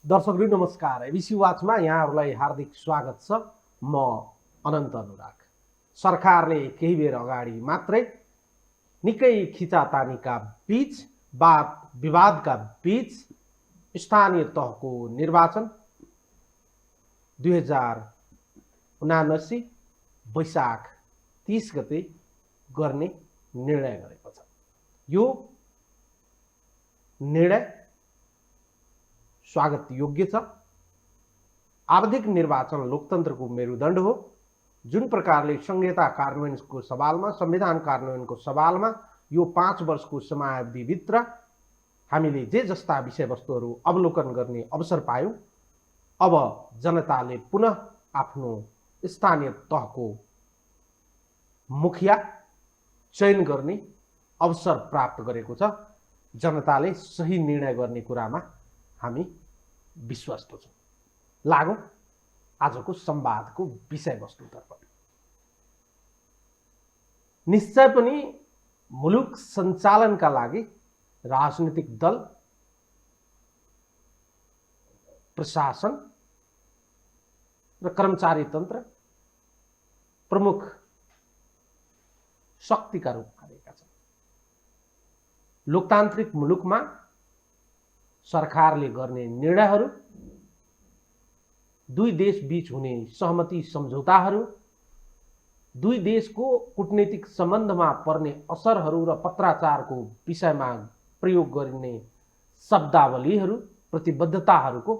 दर्शकहरू नमस्कार। एबिसी वाचमा यहाँहरूलाई हार्दिक स्वागत छ। म अनन्त अनुराग। सरकारले केही बेर अगाडि मात्रै निकै खिचातानीका बीच वाद विवादका बीच स्थानीय तहको निर्वाचन 2079 वैशाख 30 गते गर्ने निर्णय गरेको छ। यो निर्णय स्वागत योग्य छ। आवधिक निर्वाचन लोकतन्त्रको मेरुदण्ड हो। जुन प्रकारले संहिता कार्यान्वयनको सवालमा, संविधान कार्यान्वयनको सवालमा यो 5 वर्षको समयावधिभित्र हामीले जे जस्ता विषयवस्तुहरू अवलोकन गर्ने अवसर पायौँ, अब जनताले पुनः आफ्नो स्थानीय तहको मुखिया चयन गर्ने अवसर प्राप्त गरेको छ। जनताले सही निर्णय गर्ने कुरामा हामी विश्वस्त छौँ। लागौँ आजको संवादको विषयवस्तुतर्फ। निश्चय पनि मुलुक सञ्चालनका लागि राजनीतिक दल, प्रशासन र कर्मचारी तन्त्र प्रमुख शक्तिका रूपमा रहेका छन्। लोकतान्त्रिक मुलुकमा सरकारले गर्ने निर्णयहरू, दुई देश बीच हुने सहमति सम्झौताहरू, दुई देशको कूटनीतिक सम्बन्धमा पर्ने असरहरू र पत्राचारको विषयमा प्रयोग गरिने शब्दावलीहरू, प्रतिबद्धताहरूको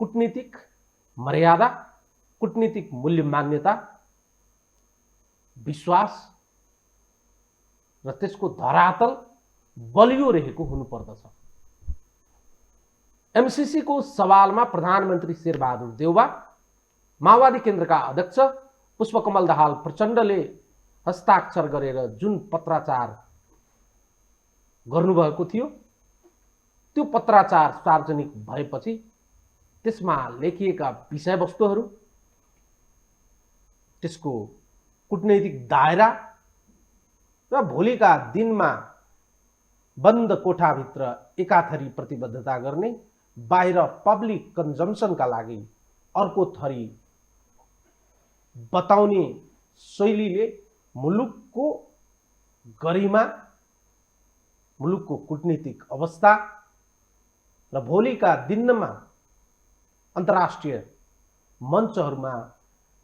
कूटनीतिक मर्यादा, कूटनीतिक मूल्य मान्यता, विश्वास र त्यसको धरातल बलियो रहेको हुनुपर्दछ। एमसीसी को सवालमा प्रधानमन्त्री शेरबहादुर देउवा, माओवादी केन्द्रका अध्यक्ष पुष्पकमल दाहाल प्रचण्डले हस्ताक्षर गरेर जुन पत्राचार गर्नुभएको थियो, त्यो पत्राचार सार्वजनिक भएपछि त्यसमा लेखिएका विषयवस्तुहरू, त्यसको कूटनैतिक दायरा र भोलिका दिनमा बन्द कोठाभित्र एकाथरी प्रतिबद्धता गर्ने, बाहिर पब्लिक कन्जम्सनका लागि अर्को थरी बताउने शैलीले मुलुकको गरिमा, मुलुकको कूटनीतिक अवस्था र भोलिका दिनमा अन्तर्राष्ट्रिय मञ्चहरूमा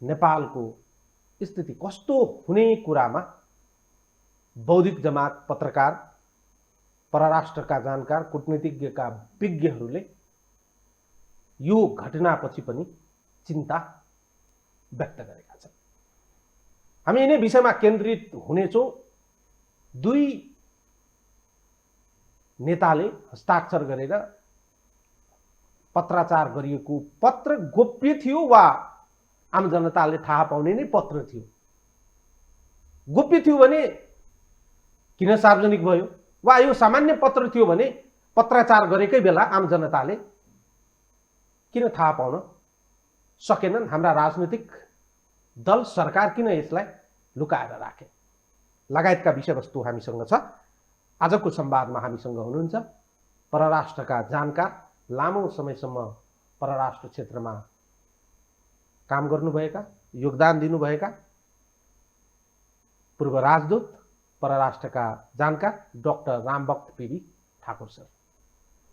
नेपालको स्थिति कस्तो हुने कुरामा बौद्धिक जमात, पत्रकार, परराष्ट्रका जानकार, कूटनीतिज्ञका विज्ञहरूले यो घटनापछि पनि चिन्ता व्यक्त गरेका छन्। हामी यिनै विषयमा केन्द्रित हुनेछौँ। दुई नेताले हस्ताक्षर गरेर पत्राचार गरिएको पत्र गोप्य थियो वा आम जनताले थाहा पाउने नै पत्र थियो? गोप्य थियो भने किन सार्वजनिक भयो? वा यो सामान्य पत्र थियो भने पत्राचार गरेकै बेला आम जनताले किन थाहा पाउन सकेनन्? हाम्रा राजनीतिक दल, सरकार किन यसलाई लुकाएर राखे? लगायतका विषयवस्तु हामीसँग छ। आजको संवादमा हामीसँग हुनुहुन्छ परराष्ट्रका जानकार, लामो समयसम्म परराष्ट्र क्षेत्रमा काम गर्नुभएका, योगदान दिनुभएका पूर्व राजदूत, परराष्ट्रका जानकार डाक्टर रामभक्त पीवी ठाकुर सर।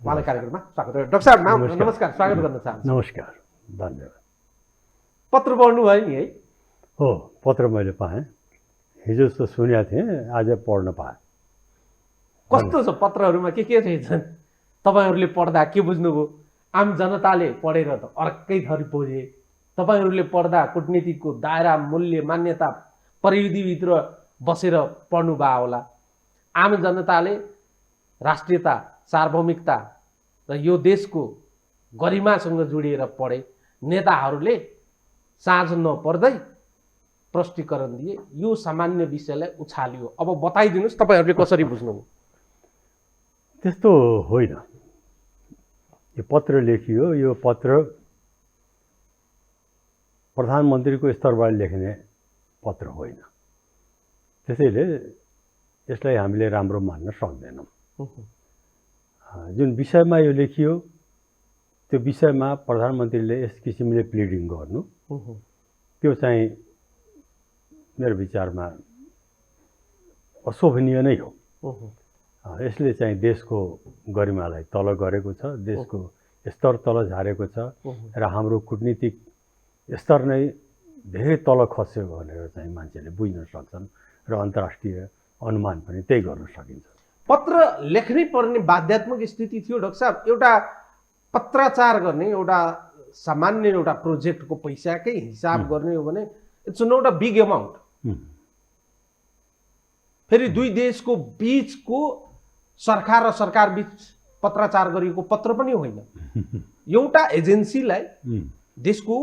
उहाँलाई कार्यक्रममा स्वागत गर्छु। डाक्टर साहब नमस्कार, स्वागत गर्न चाहन्छु। नमस्कार, धन्यवाद। पत्र पढ्नु भयो नि है? हो, पत्र मैले पाएँ। हिजो त सुनेको थिएँ, आज पढ्न पाएँ। कस्तो छ पत्रहरूमा? के रहेछन्? तपाईँहरूले पढ्दा के बुझ्नुभयो? आम जनताले पढेर त अर्कै थरी बुझे। तपाईँहरूले पढ्दा कूटनीतिको दायरा, मूल्य मान्यता, परिधिभित्र बसेर पढ्नु भयो होला। आम जनताले राष्ट्रियता, सार्वभौमिकता र यो देशको गरिमासँग जोडिएर पढे। नेताहरूले साँझ नपर्दै प्रष्टीकरण दिए। यो सामान्य विषयलाई उछालियो। अब बताइदिनुहोस् तपाईँहरूले कसरी बुझ्नुभयो? त्यस्तो होइन। यो पत्र लेखियो, यो पत्र प्रधानमन्त्रीको स्तरबाट लेख्ने पत्र होइन। त्यसैले यसलाई हामीले राम्रो मान्न सक्दैनौँ। जुन विषयमा यो लेखियो त्यो विषयमा प्रधानमन्त्रीले यस किसिमले प्लिडिङ गर्नु त्यो चाहिँ मेरो विचारमा अशोभनीय नै हो। यसले चाहिँ देशको गरिमालाई तल गरेको छ, देशको स्तर तल झारेको छ र हाम्रो कूटनीतिक स्तर नै धेरै तल खस्यो भनेर चाहिँ मान्छेले बुझ्न सक्छन् र अन्तर्राष्ट्रिय अनुमान पनि त्यही गर्न सकिन्छ। पत्र लेख्नै पर्ने बाध्यात्मक स्थिति थियो डाक्टर साहब। एउटा पत्राचार गर्ने एउटा सामान्य एउटा प्रोजेक्टको पैसाकै हिसाब गर्ने हो भने it's not a big amount. फेरि दुई देशको बीचको सरकार र सरकार बीच पत्राचार गरिएको पत्र पनि होइन। एउटा एजेन्सीलाई देशको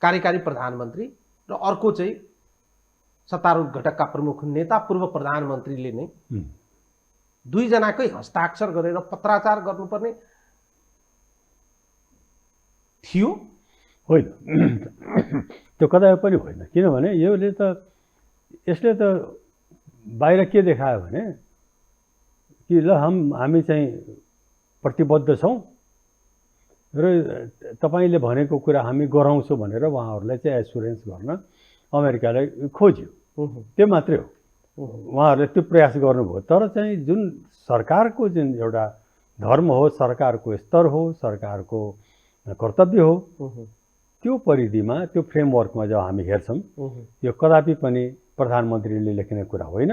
कार्यकारी प्रधानमन्त्री र अर्को चाहिँ सत्तारूढ घटकका प्रमुख नेता पूर्व प्रधानमन्त्रीले नै दुईजनाकै हस्ताक्षर गरेर पत्राचार गर्नुपर्ने थियो होइन। त्यो कदापि पनि होइन, किनभने यसले त बाहिर के देखायो भने कि ल हामी चाहिँ प्रतिबद्ध छौँ र तपाईँले भनेको कुरा हामी गराउँछौँ भनेर उहाँहरूलाई चाहिँ एसुरेन्स गर्न अमेरिकालाई खोज्यो। त्यो मात्रै हो, उहाँहरूले त्यो प्रयास गर्नुभयो। तर चाहिँ जुन सरकारको जुन एउटा धर्म हो, सरकारको स्तर हो, सरकारको कर्तव्य हो, त्यो परिधिमा त्यो फ्रेमवर्कमा जब हामी हेर्छौँ यो कदापि पनि प्रधानमन्त्रीले लेख्ने कुरा होइन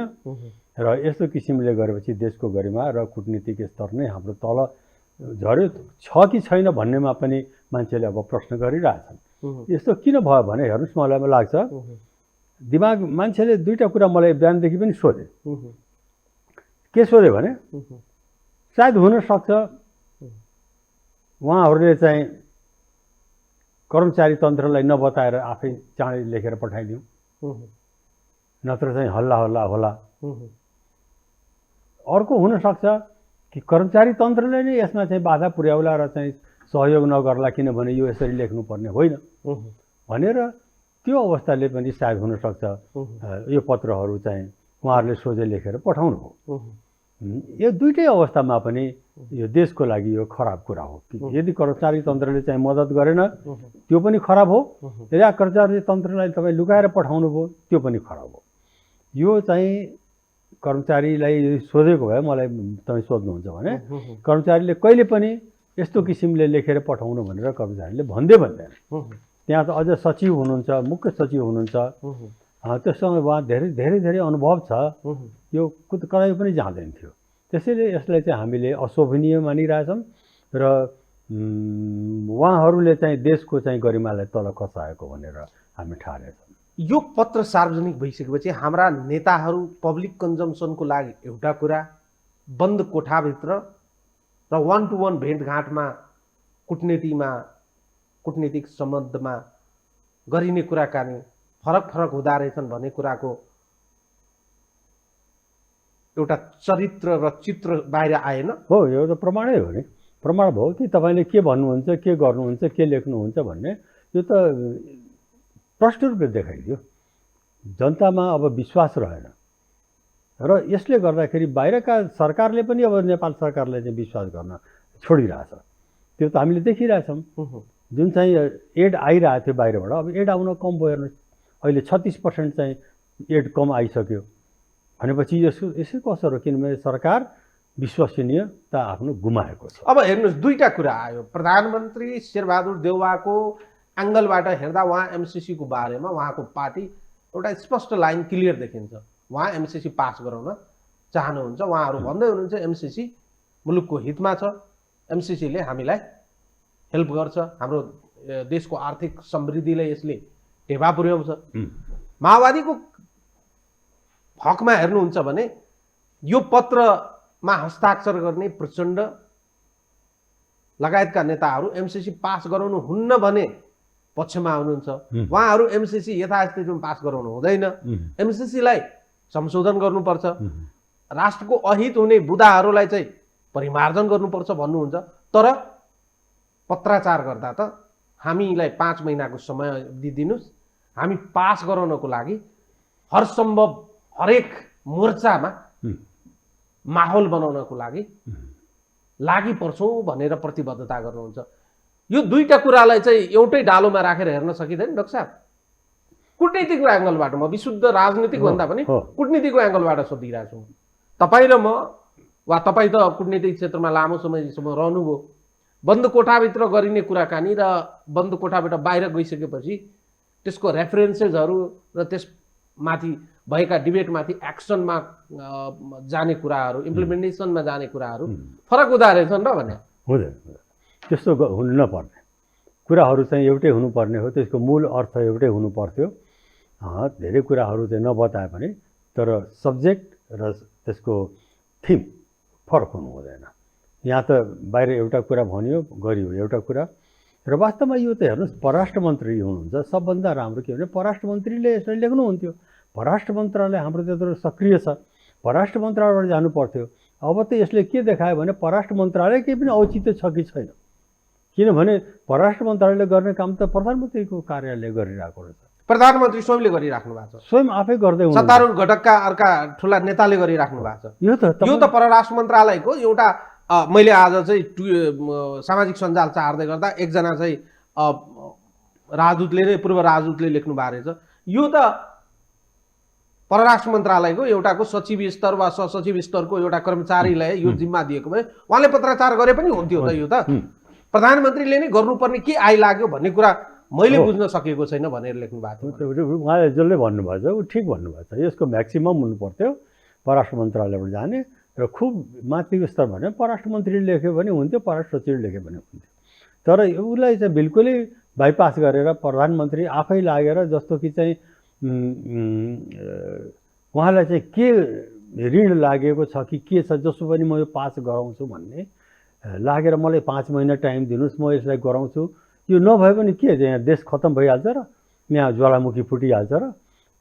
र यस्तो किसिमले गरेपछि देशको गरिमा र कूटनीतिक स्तर नै हाम्रो तल झर्यो छ कि छैन भन्नेमा पनि मान्छेले अब प्रश्न गरिरहेछन्। यस्तो किन भयो भने हेर्नुहोस्, मलाई लाग्छ दिमाग मान्छेले दुईवटा कुरा मलाई बिहानदेखि पनि सोधे। के सोधे भने सायद हुनसक्छ उहाँहरूले चाहिँ कर्मचारी तन्त्रलाई नबताएर आफै चाँडै लेखेर पठाइदिउँ, नत्र चाहिँ हल्ला हल्ला होला। अर्को हुनसक्छ कि कर्मचारी तन्त्रले नै यसमा चाहिँ बाधा पुर्याउला र चाहिँ सहयोग नगर्ला, किनभने यो यसरी लेख्नुपर्ने होइन भनेर त्यो अवस्थाले पनि सायद हुनसक्छ यो पत्रहरू चाहिँ उहाँहरूले सोझै लेखेर पठाउनु हो। यो दुईटै अवस्थामा पनि यो देशको लागि यो खराब कुरा हो। यदि कर्मचारी तन्त्रले चाहिँ मद्दत गरेन त्यो पनि खराब हो, या कर्मचारी तन्त्रलाई तपाईँ लुकाएर पठाउनु भयो त्यो पनि खराब हो। यो चाहिँ कर्मचारीलाई सोधेको भए मलाई तपाईँ सोध्नुहुन्छ भने कर्मचारीले कहिले पनि यस्तो किसिमले लेखेर पठाउनु भनेर कर्मचारीले भन्दैन। त्यहाँ त अझ सचिव हुनुहुन्छ, मुख्य सचिव हुनुहुन्छ, त्यससँग उहाँ धेरै अनुभव छ, यो कतै पनि जाँदैन थियो। त्यसैले यसलाई चाहिँ हामीले अशोभनीय मानिरहेछौँ र उहाँहरूले चाहिँ देशको चाहिँ गरिमालाई तल खसाएको भनेर हामी ठानेछौँ। यो पत्र सार्वजनिक भइसकेपछि हाम्रा नेताहरू पब्लिक कन्जम्सनको लागि एउटा कुरा, बन्द कोठाभित्र र 1-to-1 भेटघाटमा कूटनीतिक सम्बन्धमा गरिने कुराकानी फरक हुँदा रहेछन् भन्ने कुराको एउटा चरित्र र चित्र बाहिर आएन हो। यो त प्रमाणै हो नि, प्रमाण भयो कि तपाईँले के भन्नुहुन्छ, के गर्नुहुन्छ, के लेख्नुहुन्छ भन्ने यो त प्रष्ट रूपले देखाइदियो। जनतामा अब विश्वास रहेन र यसले गर्दाखेरि बाहिरका सरकारले पनि अब नेपाल सरकारलाई चाहिँ विश्वास गर्न छोडिरहेछ। त्यो त हामीले देखिरहेछौँ। जुन चाहिँ एड आइरहेको थियो बाहिरबाट, अब एड आउन कम भयो। हेर्नुहोस् अहिले 36% चाहिँ एड कम आइसक्यो भनेपछि यसै कसो हो, किनभने सरकार विश्वसनीयता आफ्नो गुमाएको छ। अब हेर्नुहोस् दुईटा कुरा आयो। प्रधानमन्त्री शेरबहादुर देउवाको एङ्गलबाट हेर्दा उहाँ एमसिसीको बारेमा उहाँको पार्टी एउटा स्पष्ट लाइन क्लियर देखिन्छ। उहाँ एमसिसी पास गराउन चाहनुहुन्छ। उहाँहरू भन्दै हुनुहुन्छ एमसिसी मुलुकको हितमा छ, एमसिसीले हामीलाई हेल्प गर्छ, हाम्रो देशको आर्थिक समृद्धिलाई यसले टेवा पुर्याउँछ। माओवादीको हकमा हेर्नुहुन्छ भने यो पत्रमा हस्ताक्षर गर्ने प्रचण्ड लगायतका नेताहरू एमसिसी पास गराउनु हुन्न भने पक्षमा हुनुहुन्छ। उहाँहरू एमसिसी यथास्थितिमा पास गराउनु हुँदैन, एमसिसीलाई संशोधन गर्नुपर्छ, राष्ट्रको अहित हुने बुदाहरूलाई चाहिँ परिमार्जन गर्नुपर्छ भन्नुहुन्छ। तर पत्राचार गर्दा त हामीलाई 5 महिनाको समय दिनुहोस्, हामी पास गराउनको लागि हरसम्भव हरेक मोर्चामा माहौल बनाउनको लागि लागि पर्छौँ भनेर प्रतिबद्धता गर्नुहुन्छ। यो दुईटा कुरालाई चाहिँ एउटै डालोमा राखेर हेर्न सकिँदैन डाक्टर साहब? कूटनीतिको एङ्गलबाट, म विशुद्ध राजनीतिक भन्दा पनि कूटनीतिको एङ्गलबाट सोधिरहेको छु। तपाईँ र म, वा तपाईँ त कूटनीतिक क्षेत्रमा लामो समयसम्म रहनुभयो, बन्द कोठाभित्र गरिने कुराकानी र बन्द कोठाबाट बाहिर गइसकेपछि त्यसको रेफरेन्सेसहरू र त्यसमाथि भएका डिबेटमाथि एक्सनमा जाने कुराहरू, इम्प्लिमेन्टेसनमा जाने कुराहरू फरक हुँदो रहेछन् र भने हुँदैन। त्यस्तो हुनु नपर्ने कुराहरू चाहिँ एउटै हुनुपर्ने हो, त्यसको मूल अर्थ एउटै हुनुपर्थ्यो। धेरै कुराहरू चाहिँ नबताए पनि तर सब्जेक्ट र त्यसको थिम फरक हुनु हुँदैन। यहाँ त बाहिर एउटा कुरा भनियो, गरियो एउटा कुरा, र वास्तवमा यो त हेर्नुहोस्, परराष्ट्र मन्त्री हुनुहुन्छ, सबभन्दा राम्रो के भने परराष्ट्र मन्त्रीले यसरी लेख्नुहुन्थ्यो। परराष्ट्र मन्त्रालय हाम्रो त्यत्रो सक्रिय छ, परराष्ट्र मन्त्रालयबाट जानु पर्थ्यो। अब त यसले के देखायो भने परराष्ट्र मन्त्रालय केही पनि औचित्य छ कि छैन, किनभने परराष्ट्र मन्त्रालयले गर्ने काम त प्रधानमन्त्रीको कार्यालयले गरिरहेको रहेछ। प्रधानमन्त्री स्वयंले गरिराख्नु भएको छ, स्वयं आफै गर्दै हुनुहुन्छ। सत्तारूढ घटकका अर्का ठुला नेताले गरिराख्नु भएको छ। यो त परराष्ट्र मन्त्रालयको एउटा मैले आज चाहिँ सामाजिक सञ्जाल चार्दै गर्दा एकजना चाहिँ राजदूतले नै, पूर्व राजदूतले लेख्नु भएको रहेछ, यो त परराष्ट्र मन्त्रालयको एउटाको सचिव स्तर वा सहसचिव स्तरको एउटा कर्मचारीलाई यो जिम्मा दिएको भए उहाँले पत्राचार गरे पनि हुन्थ्यो त। यो त प्रधानमन्त्रीले नै गर्नुपर्ने के आइलाग्यो भन्ने कुरा मैले बुझ्न सकेको छैन भनेर लेख्नु भएको थियो। उहाँले जसले भन्नुभएको छ ऊ ठिक भन्नुभएको छ। यसको म्याक्सिमम हुनु पर्थ्यो परराष्ट्र मन्त्रालयबाट जाने, र खुब माथिको स्तर भने परराष्ट्र मन्त्रीले लेख्यो भने हुन्थ्यो, परराष्ट्र सचिवले लेख्यो भने हुन्थ्यो। तर उसलाई चाहिँ बिल्कुलै बाइपास गरेर प्रधानमन्त्री आफै लागेर, जस्तो कि चाहिँ उहाँलाई चाहिँ के ऋण लागेको छ कि के छ, जसो पनि म यो पास गराउँछु भन्ने लागेर मलाई 5 महिना टाइम दिनुहोस्, म यसलाई गराउँछु। यो नभए पनि के यहाँ देश खत्तम भइहाल्छ र यहाँ ज्वालामुखी फुटिहाल्छ र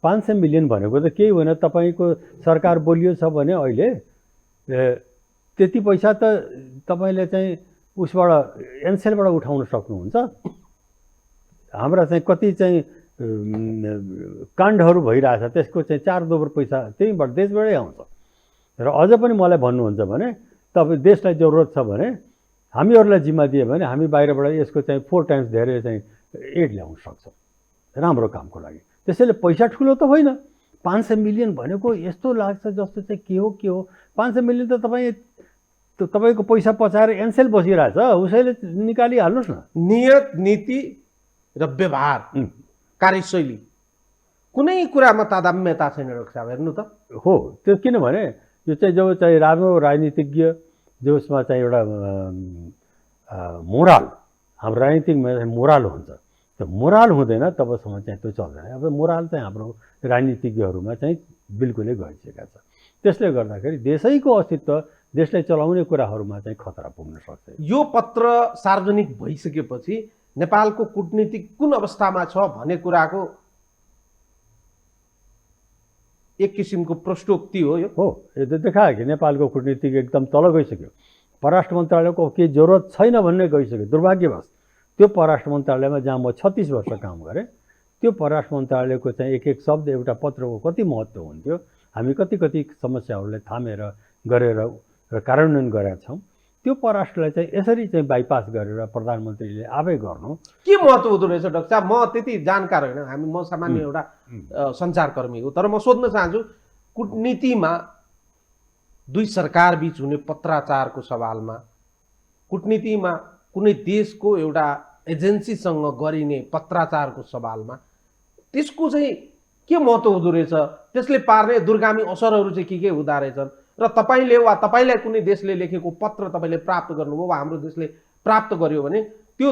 500 मिलियन भनेको त केही होइन। तपाईँको सरकार बलियो छ भने अहिले त्यति पैसा त तपाईँले चाहिँ उसबाट एनसेलबाट उठाउन सक्नुहुन्छ। हाम्रा चाहिँ कति चाहिँ काण्डहरू भइरहेछ, त्यसको चाहिँ 4 दोब्बर पैसा त्यहीबाट देशबाटै आउँछ। र अझ पनि मलाई भन्नुहुन्छ भने तपाईँ देशलाई जरुरत छ भने हामीहरूलाई जिम्मा दियो भने हामी बाहिरबाट यसको चाहिँ 4 टाइम्स धेरै चाहिँ एड ल्याउन सक्छौँ राम्रो कामको लागि। त्यसैले पैसा ठुलो त होइन, 500 मिलियन भनेको यस्तो लाग्छ जस्तो चाहिँ के हो 500 मिलियन त तपाईँको पैसा पचाएर एनसेल बसिरहेछ, उसैले निकालिहाल्नुहोस् न। नियत, नीति र व्यवहार, कार्यशैली कुनै कुरामा तादात्म्यता छैन डाक्टर साहब, हेर्नु त। हो, त्यो किनभने यो चाहिँ जब चाहिँ राम्रो राजनीतिज्ञ जसमा चाहिँ एउटा मोरल, हाम्रो राजनीतिकमा मोरल हुन्छ, त्यो मोरल हुँदैन तबसम्म चाहिँ त्यो चल्दैन। अब मोरल चाहिँ हाम्रो राजनीतिज्ञहरूमा चाहिँ बिल्कुलै गइसकेको छ। त्यसले गर्दाखेरि देशैको अस्तित्व, देशलाई चलाउने कुराहरूमा चाहिँ खतरा पुग्न सक्छ। यो पत्र सार्वजनिक भइसकेपछि नेपालको कूटनीतिक कुन अवस्थामा छ भन्ने कुराको एक किसिमको प्रश्नोक्ति हो। यो यो त देखायो कि नेपालको कूटनीतिक एकदम तल गइसक्यो। परराष्ट्र मन्त्रालयको केही जरुरत छैन भन्ने गइसक्यो। दुर्भाग्यवश त्यो परराष्ट्र मन्त्रालयमा जहाँ म 36 वर्ष काम गरेँ, त्यो परराष्ट्र मन्त्रालयको चाहिँ एक शब्द एउटा पत्रको कति महत्त्व हुन्थ्यो। हामी कति समस्याहरूलाई थामेर गरेर कार्यान्वयन गरेका छौँ। त्यो परराष्ट्रलाई चाहिँ यसरी चाहिँ बाइपास गरेर प्रधानमन्त्रीले आफै गर्नु के महत्त्व हुँदो रहेछ डाक्टर साहब? म त्यति जानकार होइन, म सामान्य एउटा सञ्चारकर्मी हो, तर म सोध्न चाहन्छु कूटनीतिमा दुई सरकार बीच हुने पत्राचारको सवालमा, कूटनीतिमा कुनै देशको एउटा एजेन्सीसँग गरिने पत्राचारको सवालमा त्यसको चाहिँ के महत्त्व हुँदो रहेछ, त्यसले पार्ने दूरगामी असरहरू चाहिँ के हुँदा रहेछन्, र तपाईँले वा तपाईँलाई कुनै देशले लेखेको पत्र तपाईँले प्राप्त गर्नुभयो वा हाम्रो देशले प्राप्त गर्यो भने त्यो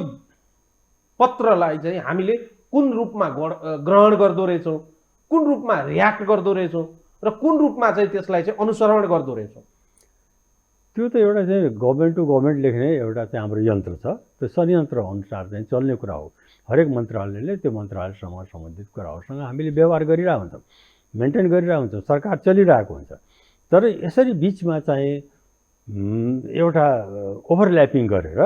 पत्रलाई चाहिँ हामीले कुन रूपमा ग्रहण गर्दो रहेछौँ, कुन रूपमा रियाक्ट गर्दो रहेछौँ र कुन रूपमा चाहिँ त्यसलाई चाहिँ अनुसरण गर्दो रहेछौँ? त्यो त एउटा चाहिँ गभर्मेन्ट टु गभर्मेन्ट लेख्ने एउटा चाहिँ हाम्रो यन्त्र छ। त्यो संयन्त्र अनुसार चाहिँ चल्ने कुरा हो। हरेक मन्त्रालयले त्यो मन्त्रालयसँग सम्बन्धित कुराहरूसँग हामीले व्यवहार गरिरहेको हुन्छौँ, मेन्टेन गरिरहेको हुन्छौँ, सरकार चलिरहेको हुन्छ। तर यसरी बिचमा चाहिँ एउटा ओभरल्यापिङ गरेर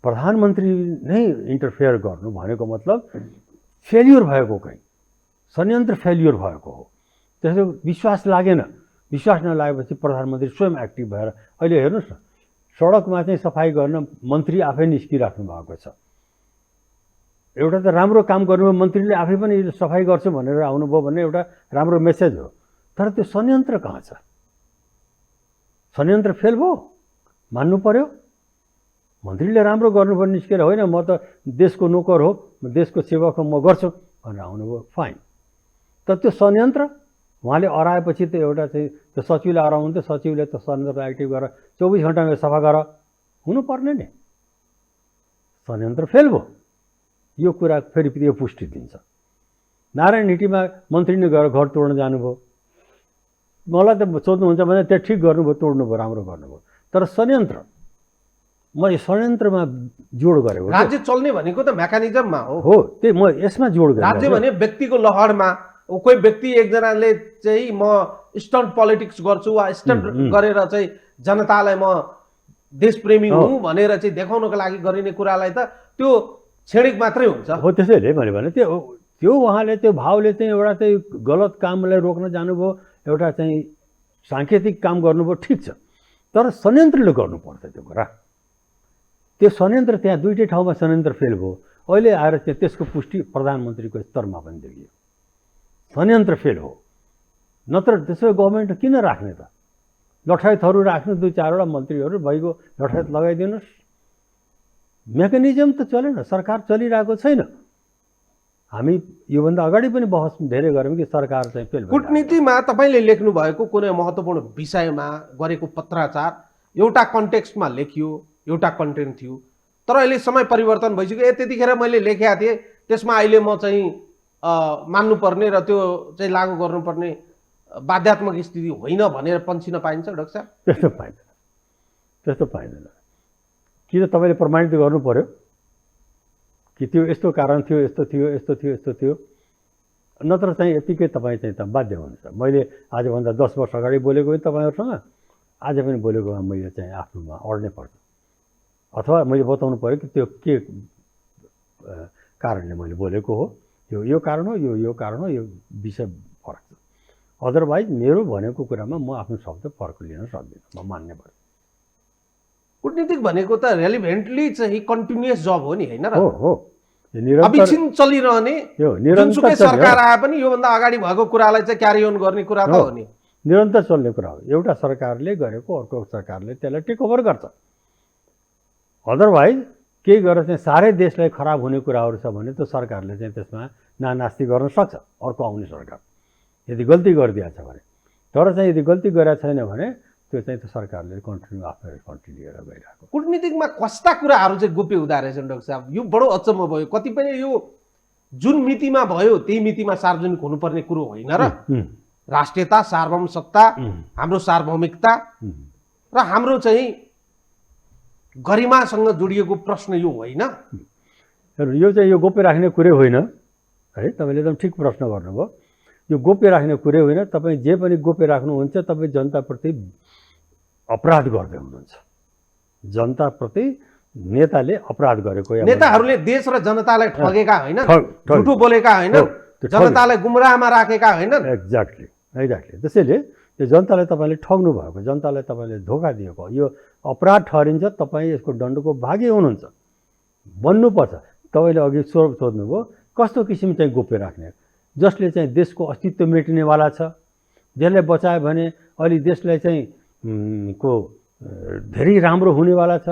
प्रधानमन्त्री नै इन्टरफेयर गर्नु भनेको मतलब फेल्युर भएको, कहीँ संयन्त्र फेल्युर भएको हो। त्यसले विश्वास लागेन। विश्वास नलागेपछि प्रधानमन्त्री स्वयं एक्टिभ भएर अहिले हेर्नुहोस् न, सडकमा चाहिँ सफाई गर्न मन्त्री आफै निस्किराख्नु भएको छ। एउटा त राम्रो काम गर्नुभयो, मन्त्रीले आफै पनि सफाई गर्छु भनेर आउनुभयो भने एउटा राम्रो मेसेज हो। तर त्यो संयन्त्र कहाँ छ? संयन्त्र फेल भयो, मान्नु पर्यो। मन्त्रीले राम्रो गर्नुभयो निस्केर, होइन म त देशको नोकर हो, म देशको सेवक हो, म गर्छु भनेर आउनुभयो, फाइन। तर त्यो संयन्त्र उहाँले हराएपछि त एउटा चाहिँ त्यो सचिवले हराउनु, सचिवले त संयन्त्र एक्टिभ गरेर 24 घन्टामा सफा गर हुनुपर्ने नि। संयन्त्र फेल भयो। यो कुरा फेरि यो पुष्टि दिन्छ। नारायण हिटीमा मन्त्री नै गएर घर तोड्न जानुभयो। मलाई त सोध्नुहुन्छ भने त्यो ठिक गर्नुभयो, तोड्नुभयो, राम्रो गर्नुभयो। तर संयन्त्र, म यो संयन्त्रमा जोड गरेको। राज्य चल्ने भनेको त मेकानिजममा हो, त्यही म यसमा जोड गरेँ। राज्य भने व्यक्तिको लहरमा कोही व्यक्ति एकजनाले चाहिँ म स्टन्ट पोलिटिक्स गर्छु वा स्टन्ट गरेर चाहिँ जनतालाई म देशप्रेमी हुँ भनेर चाहिँ देखाउनको लागि गरिने कुरालाई त त्यो क्षणिक मात्रै हुन्छ। हो, त्यसैले मैले भने त्यो उहाँले त्यो भावले चाहिँ एउटा चाहिँ गलत कामलाई रोक्न जानुभयो, एउटा चाहिँ साङ्केतिक काम गर्नुभयो, ठिक छ। तर संयन्त्रले गर्नुपर्छ त्यो कुरा। त्यो संयन्त्र त्यहाँ दुईटै ठाउँमा संयन्त्र फेल भयो। अहिले आएर चाहिँ त्यसको पुष्टि प्रधानमन्त्रीको स्तरमा पनि देखियो। संयन्त्र फेल हो। नत्र त्यसो गभर्मेन्ट किन राख्ने त? लठायतहरू राख्नु, 2-4वटा मन्त्रीहरू भइगयो, लठायत लगाइदिनुहोस्। मेकानिजम त चलेन, सरकार चलिरहेको छैन। हामी योभन्दा अगाडि पनि बहस धेरै गऱ्यौँ कि सरकार चाहिँ फेल भयो। कूटनीतिमा तपाईँले लेख्नु भएको कुनै महत्त्वपूर्ण विषयमा गरेको पत्राचार एउटा कन्टेक्स्टमा लेखियो, एउटा कन्टेन्ट थियो। तर अहिले समय परिवर्तन भइसक्यो। त्यतिखेर मैले लेखेका थिएँ, त्यसमा अहिले म चाहिँ मान्नुपर्ने र त्यो चाहिँ लागू गर्नुपर्ने बाध्यात्मक स्थिति होइन भनेर पन्छिन पाइन्छ डाक्टर साहब? त्यस्तो पाइँदैन, त्यस्तो पाइँदैन। कि त तपाईँले प्रमाणित गर्नु पर्यो कि त्यो यस्तो कारण थियो, यस्तो थियो, यस्तो थियो, यस्तो थियो। नत्र चाहिँ यतिकै तपाईँ चाहिँ त बाध्य हुनुहुन्छ। मैले आजभन्दा 10 वर्ष अगाडि बोलेको पनि तपाईँहरूसँग, आज पनि बोलेकोमा मैले चाहिँ आफ्नोमा अड्नै पर्छ। अथवा मैले बताउनु पर्यो कि त्यो के कारणले मैले बोलेको हो, यो कारण हो, यो कारण हो, यो विषय फरक छ। अदरवाइज मेरो भनेको कुरामा म आफ्नो शब्द फरक लिन सक्दिनँ, म मान्ने पर्छ। कूटनीतिक भनेको त रेलिभेन्टली चाहिँ कन्टिन्युअस जब हो नि, होइन र? हो, अविच्छिन्न चलिरहने, जुनसुकै सरकार आए पनि योभन्दा अगाडि भएको कुरालाई चाहिँ क्यारी अन गर्ने कुरा त हो नि। निरन्तर चल्ने कुरा हो। एउटा सरकारले गरेको अर्को सरकारले त्यसलाई टेक ओभर गर्छ। अदरवाइज केही गरेर चाहिँ सारै देशलाई खराब हुने कुराहरू छ भने त सरकारले चाहिँ त्यसमा नानास्ती गर्न सक्छ, अर्को आउने सरकार यदि गल्ती गरिदिएको छ भने। तर चाहिँ यदि गल्ती गरेको छैन भने त्यो चाहिँ त्यो सरकारले कन्टिन्यू आफ्नो रेस्पोन्सिबिलिटी लिएर गइरहेको। कूटनीतिकमा कस्ता कुराहरू चाहिँ गोप्य हुँदो रहेछन् डाक्टर साहब? यो बडो अचम्म भयो। कतिपय यो जुन मितिमा भयो त्यही मितिमा सार्वजनिक हुनुपर्ने कुरो होइन र? राष्ट्रियता, सार्वभौमसत्ता, हाम्रो सार्वभौमिकता र हाम्रो चाहिँ गरिमासँग जोडिएको प्रश्न यो होइन। यो चाहिँ यो गोप्य राख्ने कुरै होइन है। तपाईँले एकदम ठिक प्रश्न गर्नुभयो। यो गोप्य राख्ने कुरै होइन। तपाईँ जे पनि गोप्य राख्नुहुन्छ तपाईँ जनताप्रति अपराध गर्दै हुनुहुन्छ। जनताप्रति नेताले अपराध गरेको, नेताहरूले देश र जनतालाई ठगेका होइन, झुटो बोलेका होइन, जनतालाई गुमराहमा राखेका होइन। एक्ज्याक्टली। त्यसैले यो जनतालाई तपाईँले ठग्नु भएको, जनतालाई तपाईँले धोका दिएको, यो अपराध ठहरिन्छ। तपाईँ यसको दण्डको भागी हुनुहुन्छ, बन्नुपर्छ। तपाईँले अघि सोध्नुभयो कस्तो किसिम चाहिँ गोप्य राख्ने, जसले चाहिँ देशको अस्तित्व मेटिनेवाला छ, जसले बचायो भने अहिले देशलाई चाहिँ धेरै राम्रो हुनेवाला छ,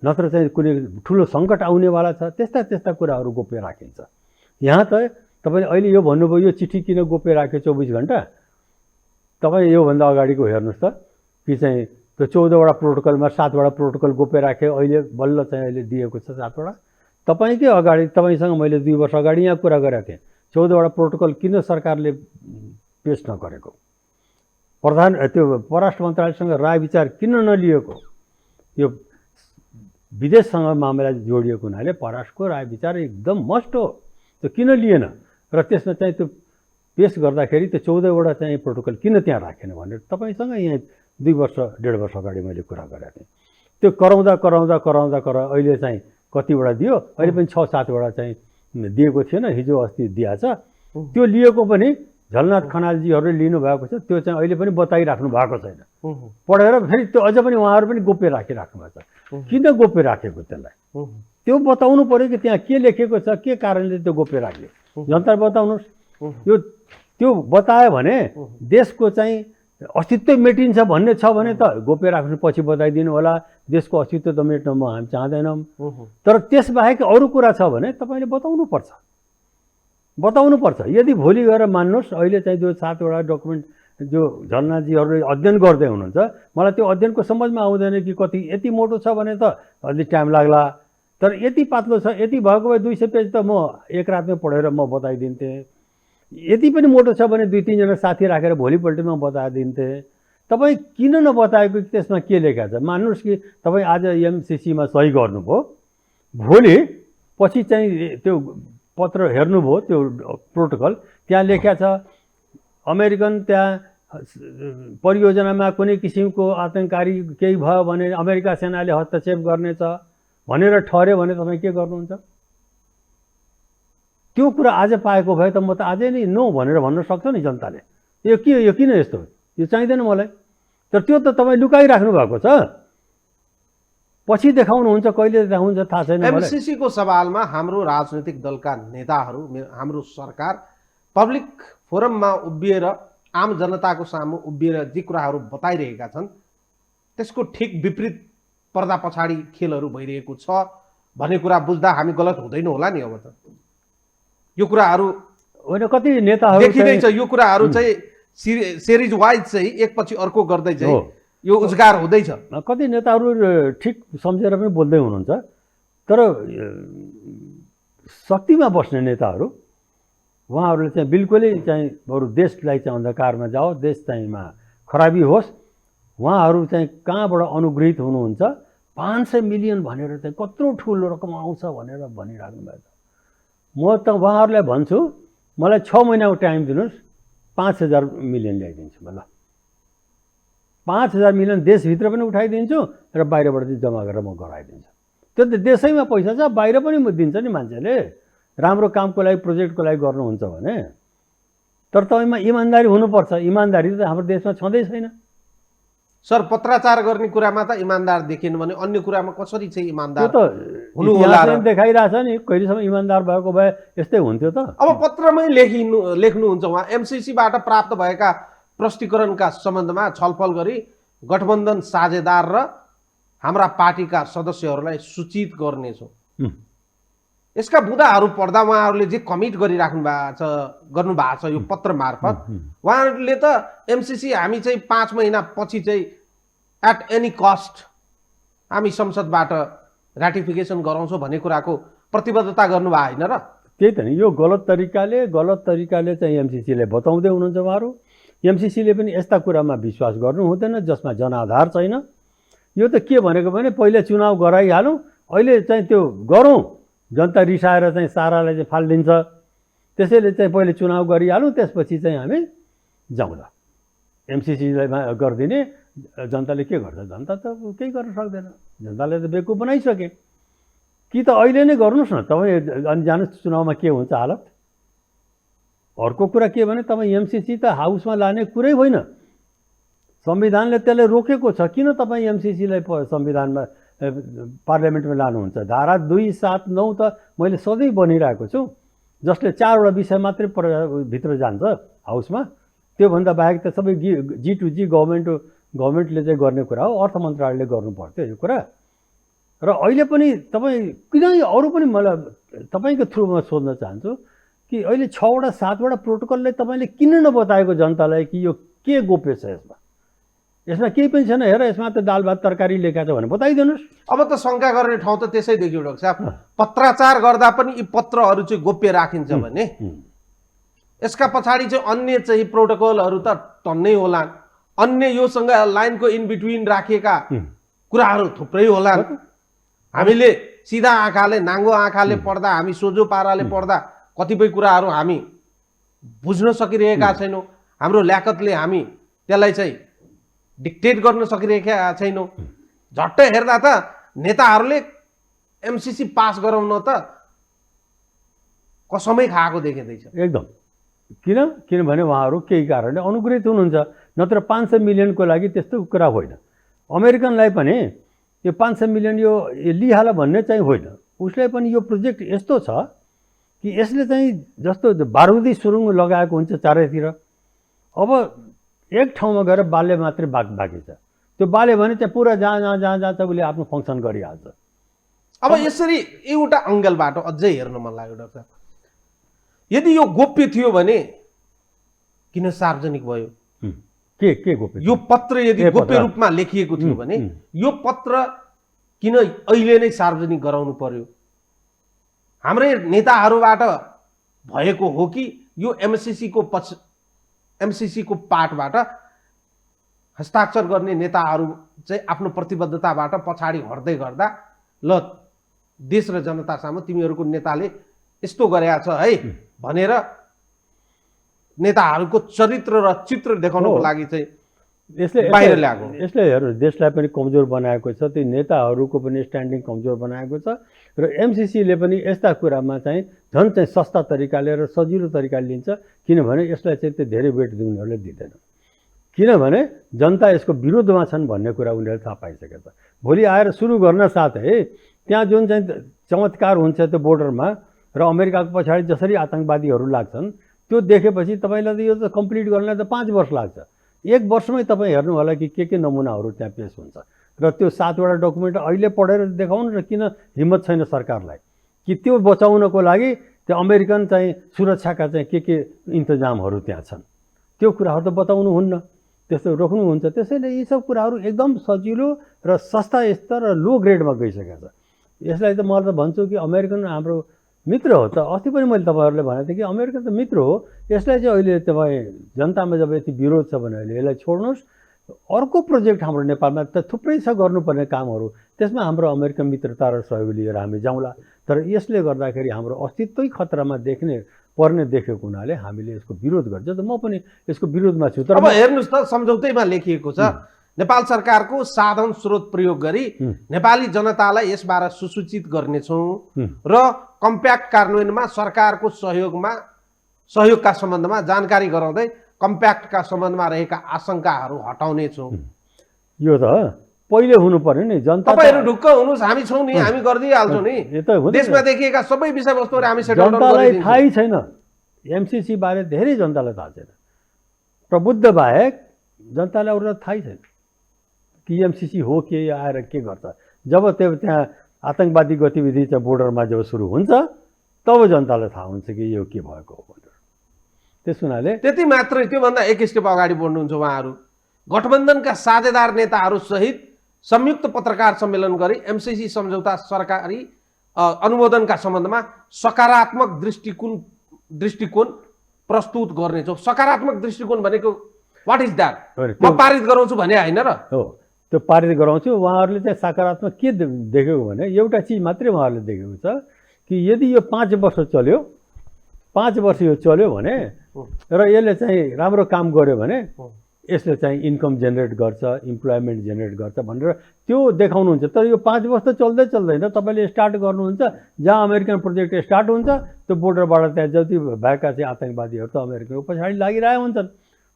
नत्र चाहिँ कुनै ठुलो सङ्कट आउनेवाला छ, त्यस्ता कुराहरू गोप्य राखिन्छ। यहाँ त तपाईँले अहिले यो भन्नुभयो यो चिठी किन गोप्य राख्यो 24 घन्टा। तपाईँ योभन्दा अगाडिको हेर्नुहोस् त कि चाहिँ त्यो 14वटा प्रोटोकलमा 7वटा प्रोटोकल गोप्य राख्यो, अहिले बल्ल चाहिँ अहिले दिएको छ 7वटा। तपाईँकै अगाडि, तपाईँसँग मैले 2 वर्ष अगाडि यहाँ कुरा गरेको थिएँ, 14वटा प्रोटोकल किन सरकारले पेस नगरेको, त्यो परराष्ट्र मन्त्रालयसँग राय विचार किन नलिएको। यो विदेशसँग मामला जोडिएको हुनाले परराष्ट्रको राय विचार एकदम मस्ट हो, त्यो किन लिएन र त्यसमा चाहिँ त्यो पेस गर्दाखेरि त्यो 14वटा चाहिँ प्रोटोकल किन त्यहाँ राखेन भनेर तपाईँसँग यहाँ 2 वर्ष 1.5 वर्ष अगाडि मैले कुरा गरेको थिएँ। त्यो कराउँदा अहिले चाहिँ कतिवटा दियो, अहिले पनि 6-7वटा चाहिँ दिएको थिएन, हिजो अस्ति दिएछ। त्यो लिएको पनि झलनाथ खनालजीहरूले लिनुभएको छ त्यो चाहिँ अहिले पनि बताइराख्नु भएको छैन। उहुँ, पढेर फेरि त्यो अझ पनि उहाँहरू पनि गोप्य राखिराख्नु भएको छ। किन गोप्य राखेको त्यसलाई उहुँ, त्यो बताउनु पऱ्यो कि त्यहाँ के लेखेको छ, के कारणले त्यो गोप्य राख्यो, जनताले बताउनुहोस्। उहुँ, त्यो बतायो भने देशको चाहिँ अस्तित्व मेटिन्छ भन्ने छ भने त गोप्य राख्नु पछि बताइदिनु होला, देशको अस्तित्व त मेट्न हामी चाहँदैनौँ। उहुँ, तर त्यसबाहेक अरू कुरा छ भने तपाईँले बताउनुपर्छ। यदि भोलि गएर मान्नुहोस् अहिले चाहिँ जो 7वटा डकुमेन्ट जो झलनाथजीहरूले अध्ययन गर्दै हुनुहुन्छ, मलाई त्यो अध्ययनको समझमा आउँदैन कि कति यति मोटो छ भने त अलि टाइम लाग्ला, तर यति पातलो छ, यति भएको भए 200 पेज त म एक रातमै पढेर म बताइदिन्थेँ। यति पनि मोटो छ भने 2-3 जना साथी राखेर भोलिपल्टमा बताइदिन्थेँ। तपाईँ किन नबताएको कि त्यसमा के लेखेको छ? मान्नुहोस् कि तपाईँ आज एमसिसीमा सही गर्नुभयो, भोलि पछि चाहिँ त्यो पत्र हेर्नुभयो, त्यो प्रोटोकल त्यहाँ लेखेको छ अमेरिकन त्यहाँ परियोजनामा कुनै किसिमको आतङ्ककारी केही भयो भने अमेरिका सेनाले हस्तक्षेप गर्नेछ भनेर ठहर्यो भने तपाईँ के गर्नुहुन्छ? त्यो कुरा आज पाएको भए त म त अझै नै नो भनेर भन्न सक्छ नि जनताले। यो किन यस्तो, यो चाहिँदैन मलाई। तर त्यो त तपाईँ लुकाइराख्नु भएको छ, पछि देखाउनुहुन्छ, कहिले देखाउनुहुन्छ थाहा छैन। एमसिसीको सवालमा हाम्रो राजनीतिक दलका नेताहरू, हाम्रो सरकार पब्लिक फोरममा उभिएर आम जनताको सामु उभिएर जे कुराहरू बताइरहेका छन् त्यसको ठिक विपरीत पर्दा पछाडि खेलहरू भइरहेको छ भन्ने कुरा बुझ्दा हामी गलत हुँदैनौँ होला नि। अब त यो कुराहरू होइन, कति नेताहरू देखिँदैछ, यो कुराहरू चाहिँ सिरिज वाइज चाहिँ एकपछि अर्को गर्दै चाहिँ यो उजगार हुँदैछ। कति नेताहरू ठिक सम्झेर पनि बोल्दै हुनुहुन्छ, तर शक्तिमा बस्ने नेताहरू उहाँहरूले चाहिँ बिल्कुलै चाहिँ बरु देशलाई चाहिँ अन्धकारमा जाओस्, देश चाहिँमा खराबी होस्, उहाँहरू चाहिँ कहाँबाट अनुग्रहित हुनुहुन्छ। 500 मिलियन भनेर चाहिँ कत्रो ठुलो रकम आउँछ भनेर भनिराख्नु भएको छ। म त उहाँहरूलाई भन्छु मलाई 6 महिनाको टाइम दिनुहोस्, 5000 मिलियन ल्याइदिन्छु म। ल 5000 मिलियन देशभित्र पनि उठाइदिन्छु र बाहिरबाट चाहिँ जम्मा गरेर म गराइदिन्छु। त्यो त देशैमा पैसा छ, बाहिर पनि दिन्छ नि मान्छेले, राम्रो कामको लागि प्रोजेक्टको लागि गर्नुहुन्छ भने। तर तपाईँमा इमान्दारी हुनुपर्छ। इमान्दारी त हाम्रो देशमा छँदै छैन। सर, पत्राचार गर्ने कुरामा त इमान्दार देखिनु भने अन्य कुरामा कसरी चाहिँ इमान्दार त्यो त हुनु होला र? देखाइरहेछ नि, कहिलेसम्म इमान्दार भएको भए यस्तै हुन्थ्यो त। अब पत्रमै लेख्नुहुन्छ उहाँ एमसिसीबाट प्राप्त भएका प्रष्टीकरणका सम्बन्धमा छलफल गरी गठबन्धन साझेदार र हाम्रा पार्टीका सदस्यहरूलाई सूचित गर्नेछौँ। यसका बुदाहरू पढ्दा उहाँहरूले जे कमिट गर्नुभएको छ यो पत्र मार्फत, उहाँहरूले त एमसिसी हामी चाहिँ 5 महिना पछि चाहिँ एट एनी कस्ट हामी संसदबाट राटिफिकेसन गराउँछौँ भन्ने कुराको प्रतिबद्धता गर्नुभएको होइन र? त्यही त नि, यो गलत तरिकाले चाहिँ एमसिसीलाई बताउँदै हुनुहुन्छ उहाँहरू। एमसिसीले पनि यस्ता कुरामा विश्वास गर्नु हुँदैन जसमा जनाधार छैन। यो त के भनेको भने पहिले चुनाव गराइहालौँ, अहिले चाहिँ त्यो गरौँ, जनता रिसाएर चाहिँ सारालाई चाहिँ फालिदिन्छ, त्यसैले चाहिँ पहिले चुनाव गरिहालौँ, त्यसपछि चाहिँ हामी जाउँला। एमसिसीलाई गरिदिने जनताले के गर्छ? जनता त केही गर्न सक्दैन, जनताले त बेवकुफ बनाइसके। कि त अहिले नै गर्नुहोस् न तपाईँ, अनि जानुहोस् चुनावमा के हुन्छ हालत। अर्को कुरा के भने तपाईँ एमसिसी त हाउसमा लाने कुरै होइन, संविधानले त्यसलाई रोकेको छ। किन तपाईँ एमसिसीलाई संविधानमा पार्लियामेन्टमा लानुहुन्छ? धारा 279 त मैले सधैँ बनिरहेको छु, जसले 4वटा विषय मात्रै भित्र जान्छ हाउसमा। त्योभन्दा बाहेक त सबै G2G गभर्मेन्टले चाहिँ गर्ने कुरा हो, अर्थ मन्त्रालयले गर्नु पर्थ्यो यो कुरा। र अहिले पनि तपाईँ किन अरू पनि मलाई तपाईँको थ्रुमा सोध्न चाहन्छु कि अहिले 6वटा 7वटा प्रोटोकलले तपाईँले किन नबताएको जनतालाई कि यो के गोप्य छ यसमा? यसमा केही पनि छैन, हेर यसमा त दाल भात तरकारी लेखा छ भने बताइदिनुहोस्। अब त शङ्का गर्ने ठाउँ त त्यसै देखियो डाक्टर साहब, पत्राचार गर्दा पनि यी पत्रहरू चाहिँ गोप्य राखिन्छ भने यसका पछाडि चाहिँ अन्य चाहिँ प्रोटोकलहरू त टन्नै होला, अन्य योसँग लाइनको इन बिट्विन राखिएका कुराहरू थुप्रै होला। हामीले सिधा आँखाले नाङ्गो आँखाले पढ्दा, हामी सोझो पाराले पढ्दा कतिपय कुराहरू हामी बुझ्न सकिरहेका छैनौँ। हाम्रो ल्याकतले हामी त्यसलाई चाहिँ डिक्टेट गर्न सकिरहेका छैनौँ। झट्टै हेर्दा त नेताहरूले एमसिसी पास गराउन त कसमै खाएको देखिँदैछ। एकदम किनभने उहाँहरू केही कारणले अनुग्रहित हुनुहुन्छ, नत्र 500 मिलियनको लागि त्यस्तो कुरा होइन। अमेरिकनलाई पनि यो 500 मिलियन यो लिइहाल भन्ने चाहिँ होइन। उसलाई पनि यो प्रोजेक्ट यस्तो छ कि यसले चाहिँ जस्तो बारुदी सुरुङ लगाएको हुन्छ चारैतिर, अब एक ठाउँमा गएर बाल्य मात्रै बाँकी छ। त्यो बाल्यो भने चाहिँ पुरा जहाँ जान्छ उसले आफ्नो फङ्सन गरिहाल्छ। अब यसरी एउटा एङ्गलबाट अझै हेर्न मन लाग्यो डाक्टर साहब, यदि यो गोप्य थियो भने किन सार्वजनिक भयो? के गोप्य? यो पत्र यदि गोप्य रूपमा लेखिएको थियो भने यो पत्र किन अहिले नै सार्वजनिक गराउनु पर्यो? हाम्रै नेताहरूबाट भएको हो कि यो एमसीसी को पार्टबाट हस्ताक्षर गर्ने नेताहरू चाहिँ आफ्नो प्रतिबद्धताबाट पछाडि हट्दै गर्दा ल देश र जनता सामु तिमीहरूको नेताले यस्तो गरेका छ है भनेर नेताहरूको चरित्र र चित्र देखाउनको लागि चाहिँ बाहिर ल्याएको? यसले हेर्नु देशलाई पनि कमजोर बनाएको छ, ती नेताहरूको पनि स्ट्यान्डिङ कमजोर बनाएको छ र एमसीसीले पनि यस्ता कुरामा चाहिँ झन् चाहिँ सस्ता तरिकाले र सजिलो तरिकाले लिन्छ। किनभने यसलाई चाहिँ त्यो धेरै वेट उनीहरूले दिँदैन, किनभने जनता यसको विरोधमा छन् भन्ने कुरा उनीहरूले थाहा पाइसकेको छ। भोलि आएर सुरु गर्न साथै त्यहाँ जुन चाहिँ चमत्कार हुन्छ त्यो बोर्डरमा र अमेरिकाको पछाडि जसरी आतङ्कवादीहरू लाग्छन् त्यो देखेपछि तपाईँलाई त यो त कम्प्लिट गर्नलाई त 5 वर्ष लाग्छ। 1 वर्षमै तपाईँ हेर्नु होला कि के नमुनाहरू त्यहाँ पेश हुन्छ र त्यो 7वटा डकुमेन्ट अहिले पढेर देखाउनु र किन हिम्मत छैन सरकारलाई कि त्यो बचाउनको लागि त्यो अमेरिकन चाहिँ सुरक्षाका चाहिँ के इन्तजामहरू त्यहाँ छन्, त्यो कुराहरू त बताउनुहुन्न, त्यस्तो रोक्नुहुन्छ। त्यसैले यी सब कुराहरू एकदम सजिलो र सस्ता स्तर र लो ग्रेडमा गइसकेको छ। यसलाई त म त भन्छु कि अमेरिकन हाम्रो मित्र हो। त अस्ति पनि मैले तपाईँहरूले भनेको थिएँ कि अमेरिका त मित्र हो। यसलाई चाहिँ अहिले तपाईँ जनतामा जब यति विरोध छ भने अहिले यसलाई छोड्नुहोस्, अर्को प्रोजेक्ट हाम्रो नेपालमा त थुप्रै छ गर्नुपर्ने कामहरू, त्यसमा हाम्रो अमेरिकन मित्रता र सहयोग लिएर हामी जाउँला। तर यसले गर्दाखेरि हाम्रो अस्तित्वै खतरामा पर्ने देखेको हुनाले हामीले यसको विरोध गर्छ। त म पनि यसको विरोधमा छु। तर अब हेर्नुहोस् त, सम्झौतैमा लेखिएको छ नेपाल सरकारको साधन स्रोत प्रयोग गरी नेपाली जनतालाई यसबारे सुसूचित गर्नेछौँ र कम्प्याक्ट कार्यान्वयनमा सरकारको सहयोगका सम्बन्धमा जानकारी गराउँदै कम्प्याक्टका सम्बन्धमा रहेका आशंकाहरू हटाउनेछौँ। यो त पहिले हुनु पर्यो नि। जनता तपाईहरु ढुक्क हुनुस्, हामी छौँ नि, हामी गरिदिइहाल्छौँ नि। देशमा देखिएका सबै विषयवस्तुहरू हामी सेटल डाउन गरिदिन्छौँ। जनतालाई थाहै छैन, एमसीसी बारे धेरै जनतालाई थाहा छैन। प्रबुद्ध बाहेक जनतालाई अरूलाई थाहै छैन कि एमसीसी हो के आएर के गर्छ। जब त्यहाँ आतङ्कवादी गतिविधि चाहिँ बोर्डरमा जब सुरु हुन्छ तब जनतालाई थाहा हुन्छ कि यो के भएको हो भनेर। त्यस हुनाले त्यति मात्रै, त्योभन्दा एक स्टेप अगाडि बढ्नुहुन्छ उहाँहरू। गठबन्धनका साझेदार नेताहरू सहित संयुक्त पत्रकार सम्मेलन गरी एमसीसी सम्झौता सरकारी अनुमोदनका सम्बन्धमा सकारात्मक दृष्टिकोण प्रस्तुत गर्नेछौँ। सकारात्मक दृष्टिकोण भनेको वाट इज द्याट? म पारित गराउँछु भने होइन र? हो, त्यो पारित गराउँछु। उहाँहरूले चाहिँ सकारात्मक के देखेको भने एउटा चिज मात्रै उहाँहरूले देखेको छ कि यदि यो 5 वर्ष चल्यो, 5 वर्ष यो चल्यो भने र यसले चाहिँ राम्रो काम गर्यो भने यसले चाहिँ इन्कम जेनेरेट गर्छ, इम्प्लोइमेन्ट जेनेरेट गर्छ भनेर त्यो देखाउनुहुन्छ। तर यो 5 वर्ष त चल्दैन। तपाईँले स्टार्ट गर्नुहुन्छ जहाँ अमेरिकन प्रोजेक्ट स्टार्ट हुन्छ त्यो बोर्डरबाट त्यहाँ जति भएका चाहिँ आतङ्कवादीहरू त अमेरिकाको पछाडि लागिरहेका हुन्छन्।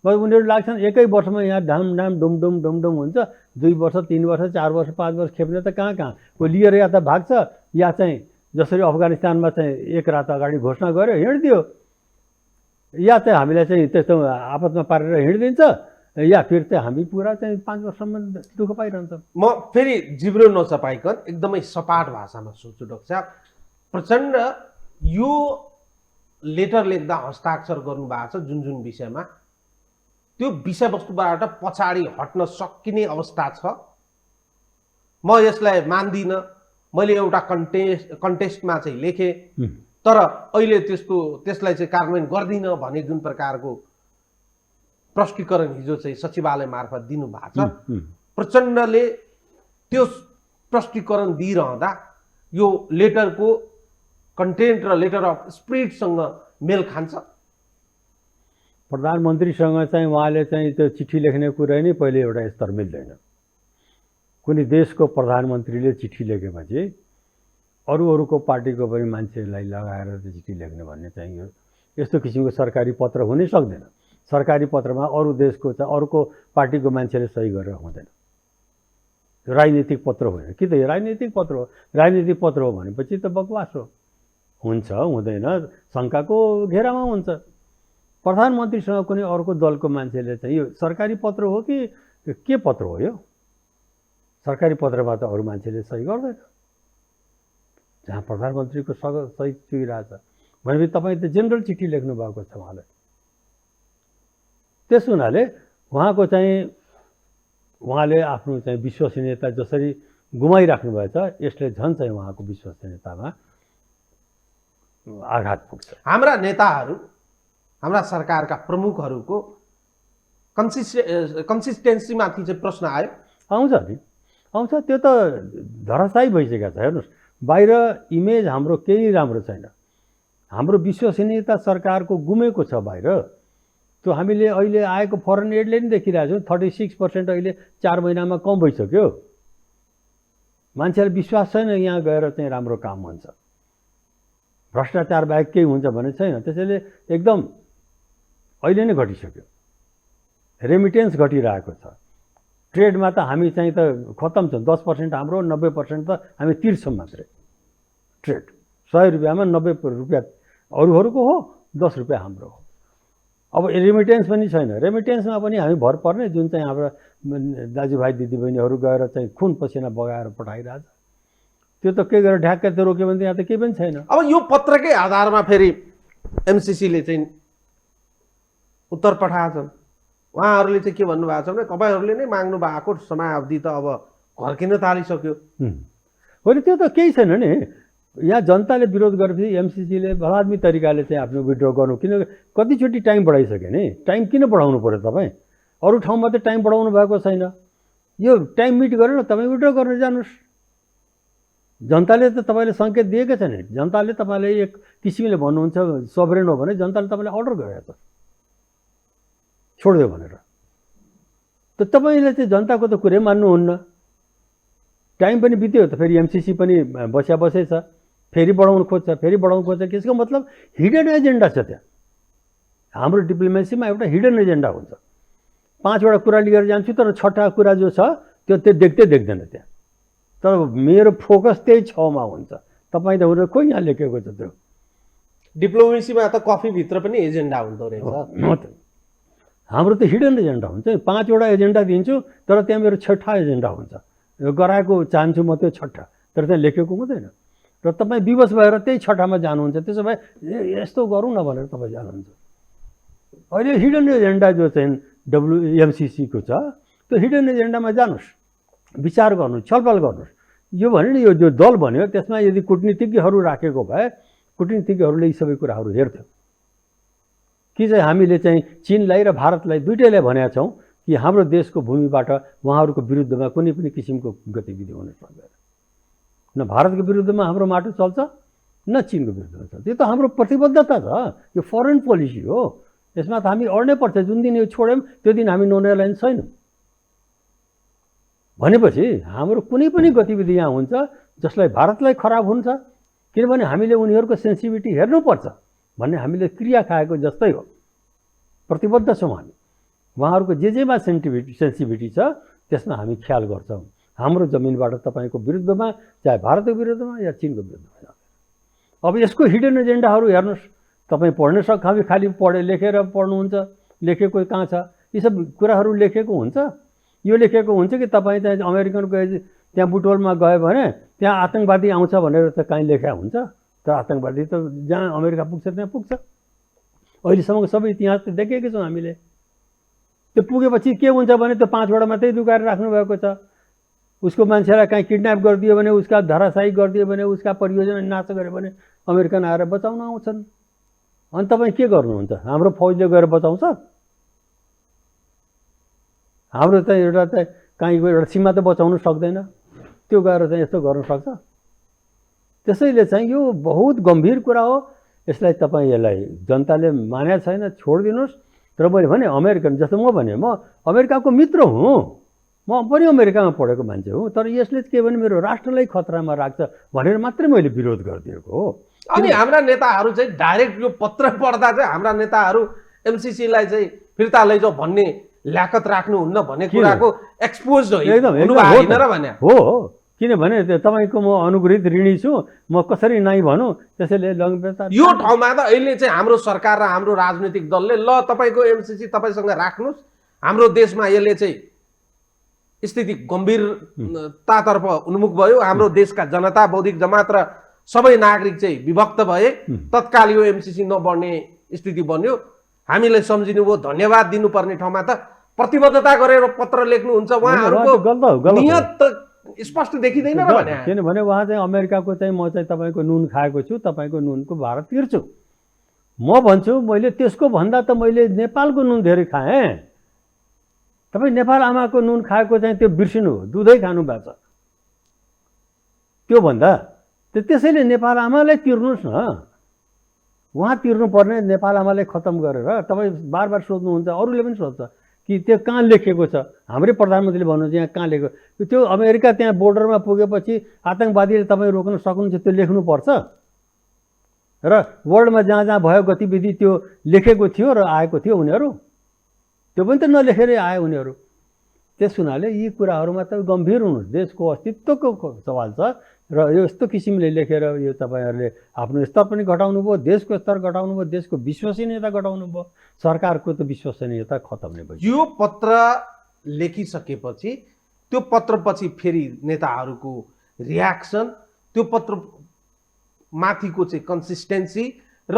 बस उनीहरू लाग्छन् 1 वर्षमा यहाँ डाम डुम हुन्छ। 2 वर्ष 3 वर्ष 4 वर्ष 5 वर्ष खेप्ने त कहाँ को लिएर या त भाग्छ या चाहिँ जसरी अफगानिस्तानमा चाहिँ 1 रात अगाडि घोषणा गर्यो हिँडिदियो, या चाहिँ हामीलाई चाहिँ त्यस्तो आपतमा पारेर हिँडिदिन्छ, या फिर चाहिँ हामी पुरा चाहिँ 5 वर्षसम्म दुःख पाइरहन्छौँ। म फेरि जिब्रो नचपाइकन एकदमै सपाट भाषामा सोच्छु डाक्टर साहब, प्रचण्ड यो लेटर लेख्दा हस्ताक्षर गर्नुभएको छ जुन विषयमा, त्यो विषयवस्तुबाट पछाडि हट्न सकिने अवस्था छ? म यसलाई मान्दिनँ, मैले एउटा कन्टेस्टमा चाहिँ लेखेँ तर अहिले त्यसलाई चाहिँ कार्यान्वयन गर्दिनँ भने जुन प्रकारको प्रष्टीकरण हिजो चाहिँ सचिवालय मार्फत दिनु भएको छ, प्रचण्डले त्यो प्रष्टीकरण दिइरहँदा यो लेटरको कन्टेन्ट र लेटर अफ स्पिरिटसँग मेल खान्छ? प्रधानमन्त्रीसँग चाहिँ उहाँले चाहिँ त्यो चिठी लेख्ने कुरा नै पहिले एउटा स्तर मिल्दैन। कुनै देशको प्रधानमन्त्रीले चिठी लेखेपछि अरूको पार्टीको पनि मान्छेलाई लगाएर त्यो चिठी लेख्ने भन्ने चाहिँ यो यस्तो किसिमको सरकारी पत्र हुनै सक्दैन। सरकारी पत्रमा अरू देशको अरूको पार्टीको मान्छेले सही गरेर हुँदैन। राजनीतिक पत्र होइन कि त यो राजनीतिक पत्र हो। राजनीतिक पत्र हो भनेपछि त बकवास हो। हुन्छ हुँदैन शङ्काको घेरामा हुन्छ। प्रधानमन्त्रीसँग कुनै अर्को दलको मान्छेले चाहिँ यो सरकारी पत्र हो कि के पत्र हो यो? सरकारी पत्रमा त अरू मान्छेले सही गर्दैन। जहाँ प्रधानमन्त्रीको सही चुकिरहेछ भनेपछि तपाईँ त जेनरल चिठी लेख्नु भएको छ उहाँलाई। त्यस हुनाले उहाँले आफ्नो चाहिँ विश्वसनीयता जसरी गुमाइराख्नु भएछ यसले झन् चाहिँ उहाँको विश्वसनीयतामा आघात पुग्छ। हाम्रा नेताहरू, हाम्रा सरकारका प्रमुखहरूको कन्सिस्टेन्सीमाथि चाहिँ प्रश्न आयो। आउँछ नि, आउँछ। त्यो त धराशायी भइसकेको छ। हेर्नुहोस्, बाहिर इमेज हाम्रो केही राम्रो छैन। हाम्रो विश्वसनीयता सरकारको गुमेको छ बाहिर। त्यो हामीले अहिले आएको फरेन एडले नि देखिरहेको छौँ। 36% अहिले 4 महिनामा कम भइसक्यो। मान्छेलाई विश्वास छैन यहाँ गएर चाहिँ राम्रो काम हुन्छ। भ्रष्टाचार बाहेक केही हुन्छ भने छैन। त्यसैले एकदम अहिले नै घटिसक्यो। रेमिटेन्स घटिरहेको छ। ट्रेडमा त हामी चाहिँ त खत्तम छौँ। 10% हाम्रो, 90% त हामी तिर्छौँ मात्रै। ट्रेड 100 रुपियाँमा 90 रुपियाँ अरूहरूको हो, 10 रुपियाँ हाम्रो हो। अब रेमिटेन्स पनि छैन। रेमिटेन्समा पनि हामी भर पर्ने, जुन चाहिँ हाम्रा दाजुभाइ दिदीबहिनीहरू गएर चाहिँ खुन पसिना बगाएर पठाइरहेछ। त्यो त के गरेर ढ्याक्कै त रोक्यो भने त यहाँ त केही पनि छैन। अब यो पत्रकै आधारमा फेरि एमसिसीले चाहिँ उत्तर पठाएछन्। उहाँहरूले चाहिँ के भन्नुभएको छ भने तपाईँहरूले नै माग्नु भएको समयावधि त अब घर्किन थालिसक्यो। होइन, त्यो त केही छैन नि। यहाँ जनताले विरोध गरेपछि एमसिसीले भलाद्मी तरिकाले चाहिँ आफ्नो विड्र गर्नु, किन कतिचोटि टाइम बढाइसक्यो नि। टाइम किन बढाउनु पर्यो तपाईँ? अरू ठाउँमा त टाइम बढाउनु भएको छैन। यो टाइम मिट गरेर तपाईँ विड्र गर्न जानुहोस्। जनताले त तपाईँले सङ्केत दिएकै छ नि। जनताले तपाईँले एक किसिमले भन्नुहुन्छ सभरेन हो भने जनताले तपाईँलाई अर्डर गरेको छ छोडिदियो भनेर। त तपाईँले चाहिँ जनताको त कुरै मान्नुहुन्न। टाइम पनि बित्यो त फेरि एमसिसी पनि बसेछ, फेरि बढाउनु खोज्छ, फेरि बढाउनु खोज्छ। त्यसको मतलब हिडन एजेन्डा छ त्यहाँ। हाम्रो डिप्लोमेसीमा एउटा हिडन एजेन्डा हुन्छ। 5वटा कुरा लिएर जान्छु तर 6ठा कुरा जो छ त्यो देख्दै देख्दैन त्यहाँ। तर मेरो फोकस त्यही 6मा हुन्छ। तपाईँ त हुन खोइ यहाँ लेखेको छ त्यो। डिप्लोमेसीमा त कफीभित्र पनि एजेन्डा हुँदो रहेछ। हाम्रो त हिडन एजेन्डा हुन्छ। 5वटा एजेन्डा दिन्छु तर त्यहाँ मेरो 6ठा एजेन्डा हुन्छ। गराएको चाहन्छु म त्यो 6ठा, तर त्यहाँ लेखेको हुँदैन। र तपाईँ विवश भएर त्यही 6ठामा जानुहुन्छ। त्यसो भए यस्तो गरौँ न भनेर तपाईँ जानुहुन्छ। अहिले हिडन एजेन्डा जो चाहिँ एमसिसीको छ त्यो हिडन एजेन्डामा जानुहोस्, विचार गर्नुहोस्, छलफल गर्नुहोस्। यो भने नि यो जो दल भन्यो त्यसमा यदि कूटनीतिज्ञहरू राखेको भए कूटनीतिज्ञहरूले यी सबै कुराहरू हेर्थ्यो कि चाहिँ हामीले चाहिँ चीनलाई र भारतलाई दुइटैलाई भनेका छौँ कि हाम्रो देशको भूमिबाट उहाँहरूको विरुद्धमा कुनै पनि किसिमको गतिविधि हुन सक्दैन। न भारतको विरुद्धमा हाम्रो माटो चल्छ, न चीनको विरुद्धमा चल्छ। यो त हाम्रो प्रतिबद्धता छ। यो फरेन पोलिसी हो। यसमा त हामी अड्नै पर्छ। जुन दिन यो छोड्यौँ त्यो दिन हामी नन एलायन्स छैनौँ। भनेपछि हाम्रो कुनै पनि गतिविधि यहाँ हुन्छ जसलाई भारतलाई खराब हुन्छ, किनभने हामीले उनीहरूको सेन्सिटिभिटी हेर्नुपर्छ भन्ने हामीले क्रिया खाएको जस्तै हो। प्रतिबद्ध छौँ हामी। उहाँहरूको जेमा सेन्सिटिभिटी छ त्यसमा हामी ख्याल गर्छौँ। हाम्रो जमिनबाट तपाईँको विरुद्धमा, चाहे भारतको विरुद्धमा या चीनको विरुद्धमा। अब यसको हिडन एजेन्डाहरू हेर्नुहोस्। तपाईँ पढ्न हामी खालि लेखेर पढ्नुहुन्छ, लेखेको कहाँ छ? यी सब कुराहरू लेखेको हुन्छ। यो लेखेको हुन्छ कि तपाईँ चाहिँ अमेरिकनको त्यहाँ बुटोलमा गयो भने त्यहाँ आतङ्कवादी आउँछ भनेर त कहीँ लेखेको हुन्छ। तर आतङ्कवादी त जहाँ अमेरिका पुग्छ त्यहाँ पुग्छ। अहिलेसम्मको सबै इतिहास त देखेकै छौँ हामीले। त्यो पुगेपछि के हुन्छ भने त्यो 5वटा मात्रै लुकाएर राख्नुभएको छ। उसको मान्छेलाई कहीँ किडन्याप गरिदियो भने, उसका धराशायी गरिदियो भने, उसका परियोजना नाश गर्यो भने अमेरिकन आएर बचाउन आउँछन्। अनि तपाईँ के गर्नुहुन्छ? हाम्रो फौजले गएर बचाउँछ? हाम्रो चाहिँ एउटा चाहिँ कहीँ एउटा सीमा त बचाउनु सक्दैन। त्यो गएर चाहिँ यस्तो गर्न सक्छ? त्यसैले चाहिँ यो बहुत गम्भीर कुरा हो। यसलाई तपाईँ यसलाई जनताले मानेको छैन, छोडिदिनुहोस्। तर मैले भने अमेरिकन जस्तो म भने म अमेरिकाको मित्र हुँ। म पनि अमेरिकामा पढेको मान्छे हुँ। तर यसले के भने मेरो राष्ट्रलाई खतरामा राख्छ भनेर मात्रै मैले विरोध गरिदिएको हो। अनि हाम्रा नेताहरू चाहिँ डाइरेक्ट यो पत्र पढ्दा चाहिँ हाम्रा नेताहरू एमसीसीलाई चाहिँ फिर्ता लैजाऊ भन्ने ल्याकत राख्नुहुन्न भन्ने कुराको एक्सपोज होइन र भने हो किनभने तपाईँको म अनुग्रहित ऋणी छु, म कसरी नाइ भनौँ, त्यसैले यो ठाउँमा त अहिले चाहिँ हाम्रो सरकार र हाम्रो राजनीतिक दलले ल तपाईँको एमसीसी तपाईँसँग राख्नुहोस्, हाम्रो देशमा यसले चाहिँ स्थिति गम्भीरतातर्फ उन्मुख भयो, हाम्रो देशका जनता बौद्धिक जमात र सबै नागरिक चाहिँ विभक्त भए, तत्काल यो एमसीसी नबढ्ने स्थिति बन्यो, हामीलाई सम्झिनुभयो, धन्यवाद दिनुपर्ने ठाउँमा त प्रतिबद्धता गरेर पत्र लेख्नुहुन्छ। उहाँहरूको नियत स्पष्ट देखिँदैन र भने किनभने उहाँ चाहिँ अमेरिकाको चाहिँ म चाहिँ तपाईँको नुन खाएको छु, तपाईँको नुनको भाडा तिर्छु। म भन्छु मैले त्यसको भन्दा त मैले नेपालको नुन धेरै खाएँ। तपाईँ नेपाल आमाको नुन खाएको चाहिँ त्यो बिर्सिनु हो, दुधै खानु भएको छ त्यो भन्दा। त्यसैले नेपाल आमालाई तिर्नुहोस् न, उहाँ तिर्नुपर्ने नेपाल आमालाई खत्म गरेर। तपाईँ बार बार सोध्नुहुन्छ, अरूले पनि सोध्छ कि त्यो कहाँ लेखेको छ, हाम्रै प्रधानमन्त्रीले भन्नुहुन्छ यहाँ कहाँ लेखेको। त्यो अमेरिका त्यहाँ बोर्डरमा पुगेपछि आतङ्कवादीले तपाईँ रोक्न सक्नुहुन्छ, त्यो लेख्नुपर्छ। र वर्ल्डमा जहाँ जहाँ भयो गतिविधि त्यो लेखेको थियो र आएको थियो उनीहरू, त्यो पनि त नलेखेरै आयो उनीहरू। त्यस हुनाले यी कुराहरूमा त गम्भीर हुनुहोस्, देशको अस्तित्वको सवाल छ र यस्तो किसिमले लेखेर यो तपाईँहरूले आफ्नो स्तर पनि घटाउनु भयो, देशको स्तर घटाउनु भयो, देशको विश्वसनीयता घटाउनु भयो, सरकारको त विश्वसनीयता खतम नै भयो। यो पत्र लेखिसकेपछि त्यो पत्रपछि फेरि नेताहरूको रियाक्सन, त्यो पत्र माथिको चाहिँ कन्सिस्टेन्सी र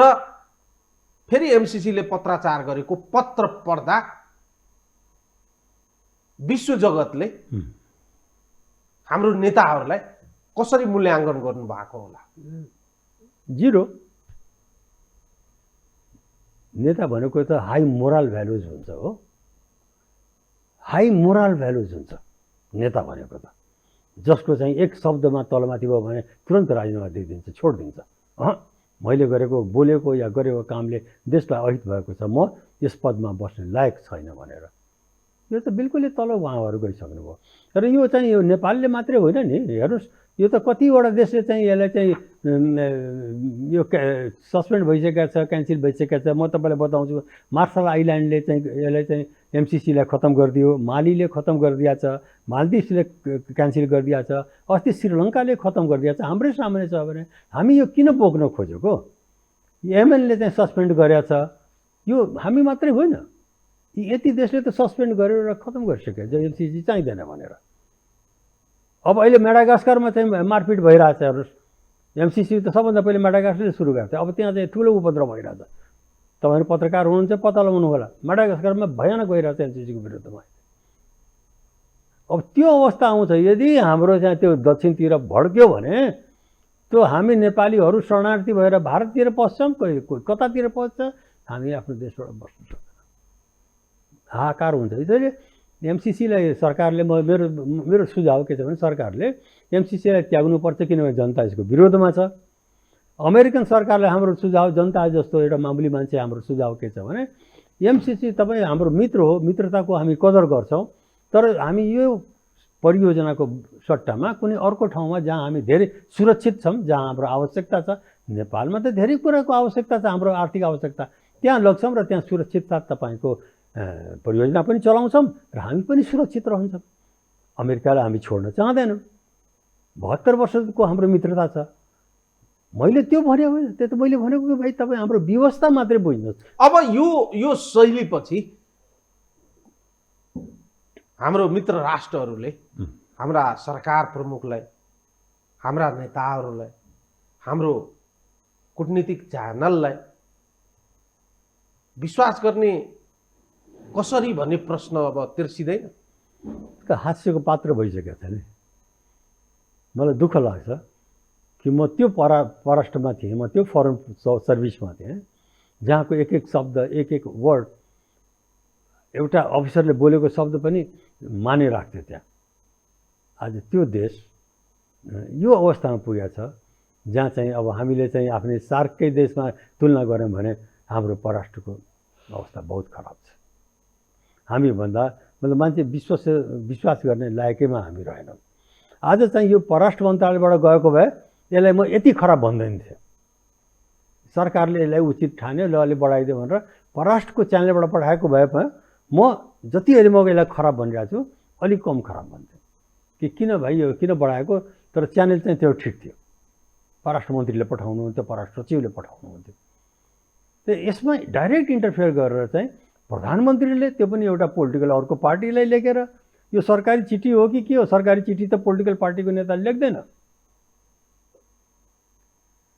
फेरि एमसीसीले पत्राचार गरेको पत्र पढ्दा विश्व जगतले हाम्रो नेताहरूलाई कसरी मूल्याङ्कन गर्नु भएको होला? जिरो। नेता भनेको त हाई मोरल भ्यालुज हुन्छ हो, हाई मोरल भ्यालुज हुन्छ नेता भनेको त। जसको चाहिँ एक शब्दमा तलमाथि भयो भने तुरन्त राजीनामा दिइदिन्छ, छोडिदिन्छ। मैले गरेको बोलेको या गरेको कामले देशलाई अहित भएको छ, म यस पदमा बस्ने लायक छैन भनेर। यो त बिल्कुलै तल उहाँहरू गइसक्नुभयो। र यो चाहिँ यो नेपालले मात्रै होइन नि, हेर्नुहोस् यो त कतिवटा देशले चाहिँ यसलाई चाहिँ यो सस्पेन्ड भइसकेका छ, क्यान्सल भइसकेका छ। म तपाईँलाई बताउँछु, मार्शल आइल्यान्डले चाहिँ यसलाई चाहिँ एमसीसीलाई खत्म गरिदियो, मालीले खत्म गरिदिया छ, मालदिभ्सले क्यान्सल गरिदिया छ, अस्ति श्रीलङ्काले खत्म गरिदिया छ। हाम्रै सामान्य छ भने हामी यो किन बोक्न खोजेको? यमेनले चाहिँ सस्पेन्ड गरेका छ, यो हामी मात्रै होइन, यति देशले त सस्पेन्ड गरेर खत्म गरिसक्यो एमसीसी चाहिँदैन भनेर। अब अहिले मेडागास्करमा चाहिँ मारपिट भइरहेछ। हेर्नुहोस्, एमसीसी त सबभन्दा पहिले मेडागास्करले सुरु गरेको थियो, अब त्यहाँ चाहिँ ठुलो उपद्रव भइरहेछ। तपाईँहरू पत्रकार हुनुहुन्छ, पत्ता लगाउनु होला, मेडागास्करमा भयानक भइरहेछ एमसीसीको विरुद्धमा। अब त्यो अवस्था आउँछ यदि हाम्रो चाहिँ त्यो दक्षिणतिर भड्क्यो भने त्यो हामी नेपालीहरू शरणार्थी भएर भारततिर पस्छौँ, कतातिर पस्छ, हामी आफ्नो देशबाट बस्नु सक्दैन, हाहाकार हुन्छ। त्यसैले एमसीसीलाई सरकारले मेरो सुझाव के छ भने सरकारले एमसीसीलाई त्याग्नुपर्छ, किनभने जनता यसको विरोधमा छ। अमेरिकन सरकारलाई हाम्रो सुझाव, जनता जस्तो एउटा मामुली मान्छे हाम्रो सुझाव के छ भने एमसीसी तपाईँ हाम्रो मित्र हो, मित्रताको हामी कदर गर्छौँ, तर हामी यो परियोजनाको सट्टामा कुनै अर्को ठाउँमा जहाँ हामी धेरै सुरक्षित छौँ, जहाँ हाम्रो आवश्यकता छ, नेपालमा त धेरै कुराको आवश्यकता छ, हाम्रो आर्थिक आवश्यकता, त्यहाँ लग्छौँ र त्यहाँ सुरक्षितता तपाईँको परियोजना पनि चलाउँछौँ र हामी पनि सुरक्षित रहन्छौँ। अमेरिकालाई हामी छोड्न चाहँदैनौँ, 72 वर्षको हाम्रो मित्रता छ। मैले त्यो भने होइन, त्यो त मैले भनेको कि भाइ तपाईँ हाम्रो व्यवस्था मात्रै बुझ्नुहोस्। अब यो शैलीपछि हाम्रो मित्र राष्ट्रहरूले हाम्रा सरकार प्रमुखलाई, हाम्रा नेताहरूलाई, हाम्रो कूटनीतिक च्यानललाई विश्वास गर्ने कसरी भन्ने प्रश्न अब तिर्सिँदैन? हास्यको पात्र भइसकेको छ नि। मलाई दुःख लाग्छ कि म त्यो परराष्ट्रमा थिएँ, म त्यो फरेन सर्भिसमा थिएँ, जहाँको एक एक शब्द, एक एक वर्ड एउटा अफिसरले बोलेको शब्द पनि मानिराख्थ्यो त्यहाँ। आज त्यो देश यो अवस्थामा पुगेको छ जहाँ चाहिँ अब हामीले चाहिँ आफ्नै सार्कै देशमा तुलना गऱ्यौँ भने हाम्रो परराष्ट्रको अवस्था बहुत खराब छ। हामीभन्दा मतलब मान्छे विश्वास गर्ने लायकैमा हामी रहेनौँ। आज चाहिँ यो परराष्ट्र मन्त्रालयबाट गएको भए यसलाई म यति खराब भन्दैन थिएँ, सरकारले यसलाई उचित ठान्यो, ल अलि बढाइदियो भनेर परराष्ट्रको च्यानलबाट पठाएको भए पनि म जति अहिले म यसलाई खराब भनिरहेको छु अलिक कम खराब भन्थेँ कि किन भाइ यो किन बढाएको, तर च्यानल चाहिँ त्यो ठिक थियो, परराष्ट्र मन्त्रीले पठाउनुहुन्थ्यो, परराष्ट्र सचिवले पठाउनुहुन्थ्यो। त यसमा डाइरेक्ट इन्टरफेयर गरेर चाहिँ प्रधानमन्त्रीले, त्यो पनि एउटा पोलिटिकल अर्को पार्टीलाई लेखेर, यो सरकारी चिठी हो कि के हो, सरकारी चिठी त पोलिटिकल पार्टीको नेताले लेख्दैन,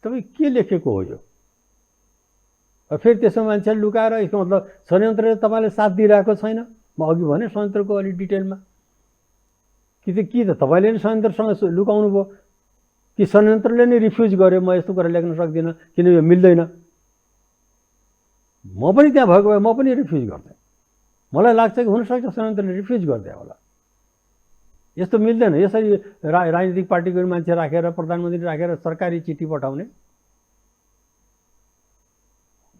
तपाईँ के लेखेको हो यो। फेरि त्यसमा मान्छेले लुकाएर यसको मतलब षड्यन्त्रले तपाईँले साथ दिइरहेको छैन। म अघि भने षड्यन्त्रको अलिक डिटेलमा कि त तपाईँले नै षड्यन्त्रसँग लुकाउनु भयो कि षड्यन्त्रले नै रिफ्युज गर्यो, म यस्तो कुरा लेख्न सक्दिनँ किन यो मिल्दैन। म पनि त्यहाँ भएको भए म पनि रिफ्युज गर्थेँ। मलाई लाग्छ कि हुनसक्छ षड्यन्त्रले रिफ्युज गर्दै होला, यस्तो मिल्दैन। यसरी राजनीतिक पार्टीको मान्छे राखेर प्रधानमन्त्री राखेर सरकारी चिठी पठाउने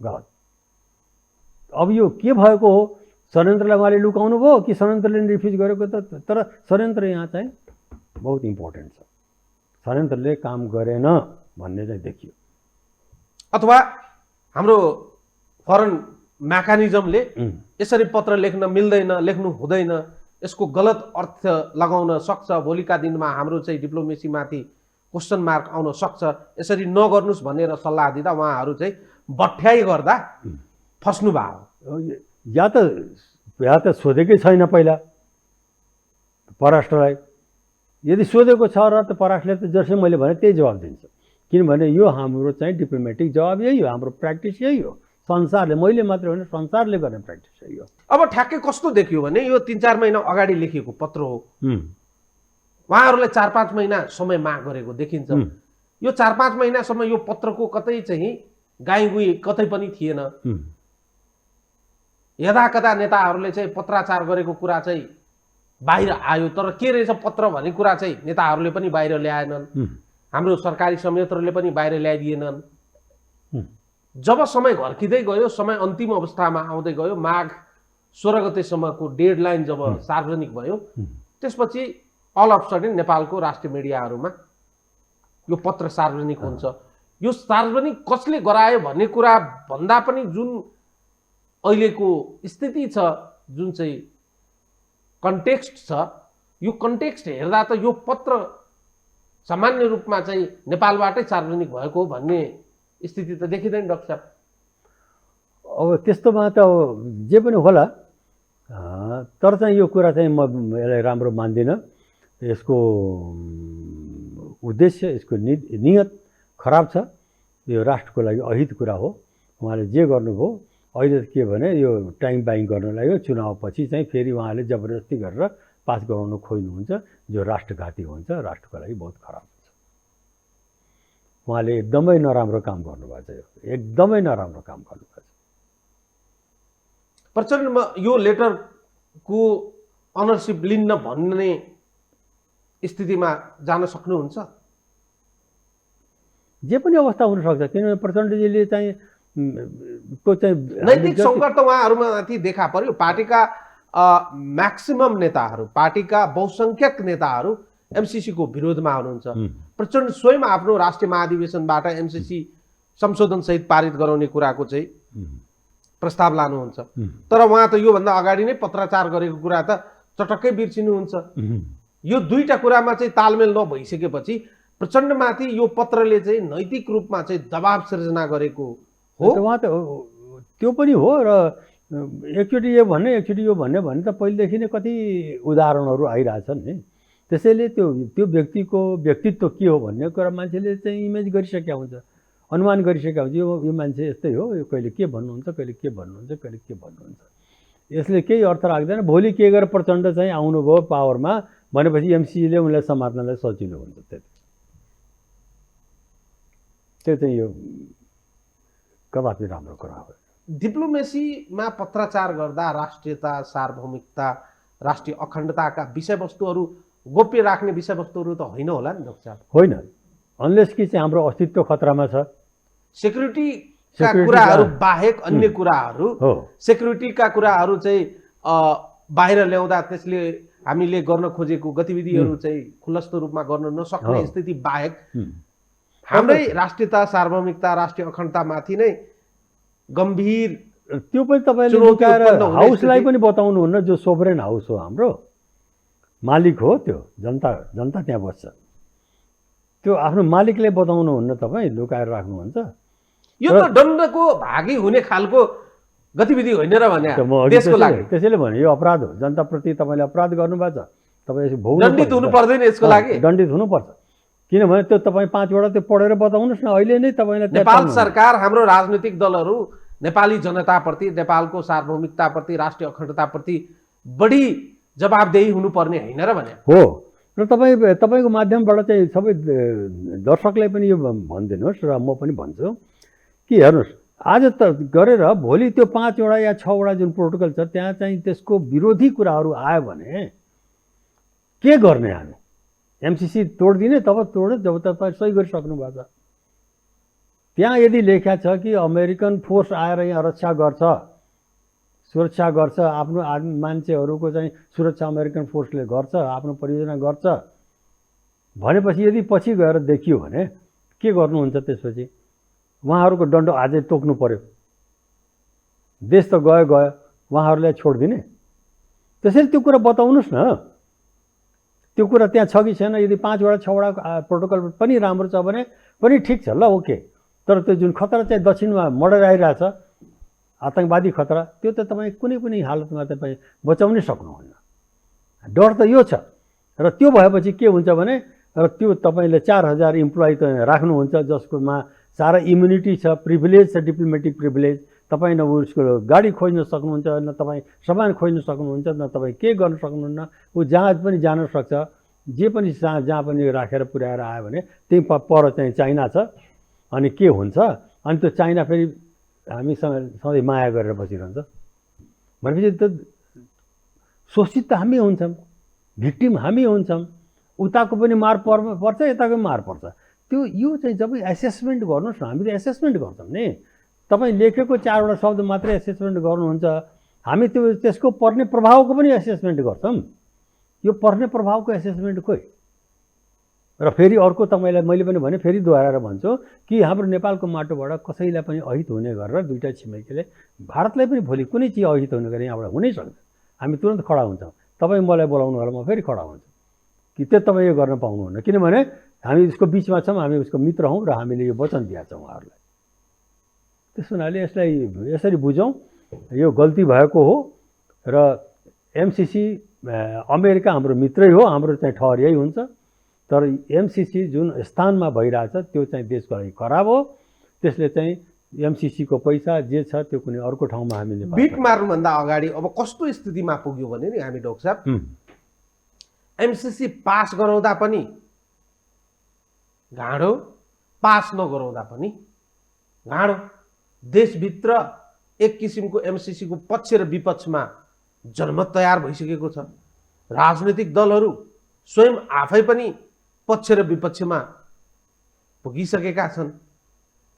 गलत। अब यो के भएको हो, षड्यन्त्रलाई उहाँले लुकाउनु भयो कि षड्यन्त्रले रिफ्युज गरेको त, तर षड्यन्त्र यहाँ चाहिँ बहुत इम्पोर्टेन्ट छ। षड्यन्त्रले काम गरेन भन्ने चाहिँ देखियो। अथवा हाम्रो फरेन मेकानिजमले यसरी पत्र लेख्न मिल्दैन, लेख्नु हुँदैन, यसको गलत अर्थ लगाउन सक्छ, भोलिका दिनमा हाम्रो चाहिँ डिप्लोमेसीमाथि क्वेसन मार्क आउन सक्छ, यसरी नगर्नुहोस् भनेर सल्लाह दिँदा उहाँहरू चाहिँ बठ्याइ गर्दा फस्नु भयो। या त सोधेकै छैन पहिला परराष्ट्रलाई, यदि सोधेको छ र त परराष्ट्रले त जसै मैले भने त्यही जवाब दिन्छ, किनभने यो हाम्रो चाहिँ डिप्लोमेटिक जवाब यही हो, हाम्रो प्र्याक्टिस यही हो, संसारले, मैले मात्र होइन संसारले गर्ने प्र्याक्टिस यही हो। अब ठ्याक्कै कस्तो देखियो भने यो 3-4 महिना अगाडि लेखिएको पत्र हो, उहाँहरूलाई 4-5 महिना समय माग गरेको देखिन्छ। यो 4-5 महिनासम्म यो पत्रको कतै चाहिँ गाईगुई कतै पनि थिएन। यदाकदा नेताहरूले चाहिँ पत्राचार गरेको कुरा चाहिँ बाहिर आयो, तर के रहेछ पत्र भन्ने कुरा चाहिँ नेताहरूले पनि बाहिर ल्याएनन्, हाम्रो सरकारी संयन्त्रले पनि बाहिर ल्याइदिएनन्। जब समय घर्किँदै गयो, समय अन्तिम अवस्थामा आउँदै गयो, माघ 16 गतेसम्मको डेडलाइन जब सार्वजनिक भयो, त्यसपछि अल अफ सडन नेपालको राष्ट्रिय मिडियाहरूमा यो पत्र सार्वजनिक हुन्छ। यो सार्वजनिक कसले गरायो भन्ने कुरा भन्दा पनि जुन अहिलेको स्थिति छ, जुन चाहिँ कन्टेक्स्ट छ, यो कन्टेक्स्ट हेर्दा त यो पत्र सामान्य रूपमा चाहिँ नेपालबाटै सार्वजनिक भएको भन्ने स्थिति त देखिँदैन डाक्टर साहब। अब त्यस्तोमा त जे पनि होला, तर चाहिँ यो कुरा चाहिँ म यसलाई राम्रो मान्दिनँ। यसको उद्देश्य, यसको नियत खराब छ, यो राष्ट्रको लागि अहित कुरा हो। उहाँले जे गर्नुभयो, अहिले के भने यो टाइम बाइङ गर्न लाग्यो, चुनावपछि चाहिँ फेरि उहाँले जबरजस्ती गरेर पास गराउन खोज्नुहुन्छ, जो राष्ट्रघाती हुन्छ, राष्ट्रको लागि बहुत खराब हुन्छ। उहाँले एकदमै नराम्रो काम गर्नुभएको छ, एकदमै नराम्रो काम गर्नुभएको छ। प्रचण्डमा यो लेटरको अनरसिप लिन्न भन्ने स्थितिमा जान सक्नुहुन्छ? जे पनि अवस्था हुनसक्छ, किनभने प्रचण्डजीले चाहिँ नैतिक सङ्कट त उहाँहरूमाथि देखा पर्यो। पार्टीका म्याक्सिमम नेताहरू, पार्टीका बहुसङ्ख्यक नेताहरू एमसिसीको विरोधमा हुनुहुन्छ। प्रचण्ड स्वयं आफ्नो राष्ट्रिय महाधिवेशनबाट एमसिसी संशोधन सहित पारित गराउने कुराको चाहिँ प्रस्ताव लानुहुन्छ, तर उहाँ त योभन्दा अगाडि नै पत्राचार गरेको कुरा त चटक्कै बिर्सिनुहुन्छ। यो दुईटा कुरामा चाहिँ तालमेल नभइसकेपछि प्रचण्डमाथि यो पत्रले चाहिँ नैतिक रूपमा चाहिँ दबाव सिर्जना गरेको हो। उहाँ त त्यो पनि हो, र एकचोटि यो भन्ने एकचोटि यो भन्ने भने त पहिलेदेखि नै कति उदाहरणहरू आइरहेछन् नि। त्यसैले त्यो व्यक्तिको व्यक्तित्व के हो भन्ने कुरा मान्छेले चाहिँ इमेज गरिसकेका हुन्छ, अनुमान गरिसकेका हुन्छ। यो मान्छे यस्तै हो, यो कहिले के भन्नुहुन्छ, कहिले के भन्नुहुन्छ, कहिले के भन्नुहुन्छ। यसले केही अर्थ राख्दैन। भोलि के गरेर प्रचण्ड चाहिँ आउनुभयो पावरमा भनेपछि एमसिसीले उनलाई समात्नलाई सजिलो हुन्छ। त्यो चाहिँ यो कदापि राम्रो कुरा हो। डिप्लोमेसीमा पत्राचार गर्दा राष्ट्रियता, सार्वभौमिकता, राष्ट्रिय अखण्डताका विषयवस्तुहरू गोप्य राख्ने विषयवस्तुहरू त होइन होला नि डाक्टर साहब? होइन, अनलेस कि चाहिँ हाम्रो अस्तित्व खतरामा छ। सेक्युरिटीका कुराहरू बाहेक अन्य कुराहरू, सेक्युरिटीका कुराहरू चाहिँ बाहिर ल्याउँदा त्यसले हामीले गर्न खोजेको गतिविधिहरू चाहिँ खुलस्त रूपमा गर्न नसक्ने स्थिति बाहेक हाम्रै राष्ट्रियता सार्वभौमिकता राष्ट्रिय अखण्डतामाथि नै गम्भीर त्यो पनि तपाईँले चुनौती लुकाएर उत्पन्न हुने हाउसलाई स्थिति। पनि बताउनुहुन्न, जो सोभरेन हाउस हो हाम्रो, मालिक हो त्यो, जनता त्यहाँ बस्छ, त्यो आफ्नो मालिकले बताउनुहुन्न, तपाईँ लुकाएर राख्नुहुन्छ। यो त दण्डको भागी हुने खालको गतिविधि होइन र भने त म अघि देशको लागि त्यसैले भने यो अपराध हो, जनताप्रति तपाईँले अपराध गर्नुभएको छ, तपाईँ भोग्नु दण्डित हुनु पर्दैन यसको लागि। दण्डित हुनुपर्छ, किनभने त्यो तपाईँ 5 वटा त्यो पढेर बताउनुहोस् न अहिले नै तपाईँलाई। नेपाल सरकार हाम्रो राजनीतिक दलहरू नेपाली जनताप्रति, नेपालको सार्वभौमिकताप्रति, राष्ट्रिय अखण्डताप्रति बढी जवाबदेही हुनुपर्ने होइन र भने हो। र तपाईँको माध्यमबाट चाहिँ सबै दर्शकलाई पनि यो भनिदिनुहोस् र म पनि भन्छु कि हेर्नुहोस्, आज त गरेर भोलि त्यो 5 वटा या 6 वटा जुन प्रोटोकल छ त्यहाँ चाहिँ त्यसको विरोधी कुराहरू आयो भने के गर्ने हामी? एमसिसी तोडिदिने, तब तोड्यो जब तपाईँ सही गरिसक्नु भएको छ। त्यहाँ यदि लेखा छ कि अमेरिकन फोर्स आएर यहाँ रक्षा गर्छ, सुरक्षा गर्छ, आफ्नो मान्छेहरूको चाहिँ सुरक्षा अमेरिकन फोर्सले गर्छ, आफ्नो परियोजना गर्छ भनेपछि यदि पछि गएर देखियो भने के गर्नुहुन्छ? त्यसपछि उहाँहरूको दण्ड अझै तोक्नु पर्यो। देश त गयो, उहाँहरूलाई छोडिदिने? त्यसैले त्यो कुरा बताउनुहोस् न, त्यो कुरा त्यहाँ छ कि छैन। यदि 5 वटा 6 वटा प्रोटोकल पनि राम्रो छ भने पनि ठिक छ, ल ओके। तर त्यो जुन खतरा चाहिँ दक्षिणमा मर्डर आइरहेछ, आतङ्कवादी खतरा, त्यो त तपाईँ कुनै पनि हालतमा तपाईँ बचाउनै सक्नुहुन्न। डर त यो छ। र त्यो भएपछि के हुन्छ भने, र त्यो तपाईँले 4000 इम्प्लोइ त राख्नुहुन्छ जसकोमा सारा इम्युनिटी छ, प्रिभिलेज छ, डिप्लोमेटिक प्रिभिलेज। तपाईँ न उसको गाडी खोज्न सक्नुहुन्छ, न तपाईँ सामान खोज्न सक्नुहुन्छ, न तपाईँ के गर्न सक्नुहुन्न। ऊ जहाँ पनि जान सक्छ, जे पनि जहाँ पनि राखेर पुर्याएर आयो भने त्यही पर चाहिँ चाइना छ। अनि के हुन्छ? अनि त्यो चाइना फेरि हामीसँग सधैँ माया गरेर बसिरहन्छ भनेपछि त शोषित त हामी हुन्छौँ, भिक्टिम हामी हुन्छौँ। उताको पनि मार पर्छ, यताको पनि मार पर्छ। त्यो यो चाहिँ जब एसेसमेन्ट गर्नुहोस् न, हामी त एसेसमेन्ट गर्छौँ नि। तपाईँ लेखेको 4 वटा शब्द मात्रै एसेसमेन्ट गर्नुहुन्छ, हामी त्यो त्यसको पर्ने प्रभावको पनि एसेसमेन्ट गर्छौँ। यो पर्ने प्रभावको एसेसमेन्ट खोइ। र फेरि अर्को तपाईँलाई मैले पनि भने, फेरि दोहोऱ्याएर भन्छु कि हाम्रो नेपालको माटोबाट कसैलाई पनि अहित हुने गरेर दुईटा छिमेकीले भारतलाई पनि भोलि कुनै चिज अहित हुने गरे यहाँबाट हुनै सक्छ। हामी तुरन्त खडा हुन्छौँ। तपाईँ मलाई बोलाउनु होला, म फेरि खडा हुन्छु कि त्यो तपाईँ यो गर्न पाउनुहुन्न, किनभने हामी उसको बिचमा छौँ, हामी उसको मित्र हौँ र हामीले यो वचन दिएका छौँ उहाँहरूलाई। त्यस हुनाले यसलाई यसरी बुझौँ, यो गल्ती भएको हो। र एमसिसी अमेरिका हाम्रो मित्रै हो, हाम्रो चाहिँ ठहरियै हुन्छ। तर एमसिसी जुन स्थानमा भइरहेछ त्यो चाहिँ देशको लागि खराब हो। त्यसले चाहिँ एमसिसीको पैसा जे छ त्यो कुनै अर्को ठाउँमा हामीले बिट मार्नुभन्दा अगाडि अब कस्तो स्थितिमा पुग्यो भने नि हामी डाक्टर साहब, एमसिसी पास गराउँदा पनि गाँडो, पास नगराउँदा पनि गाँडो। देशभित्र एक किसिमको एमसिसीको पक्ष र विपक्षमा जनमत तयार भइसकेको छ। राजनीतिक दलहरू स्वयं आफै पनि पक्ष र विपक्षमा पुगिसकेका छन्।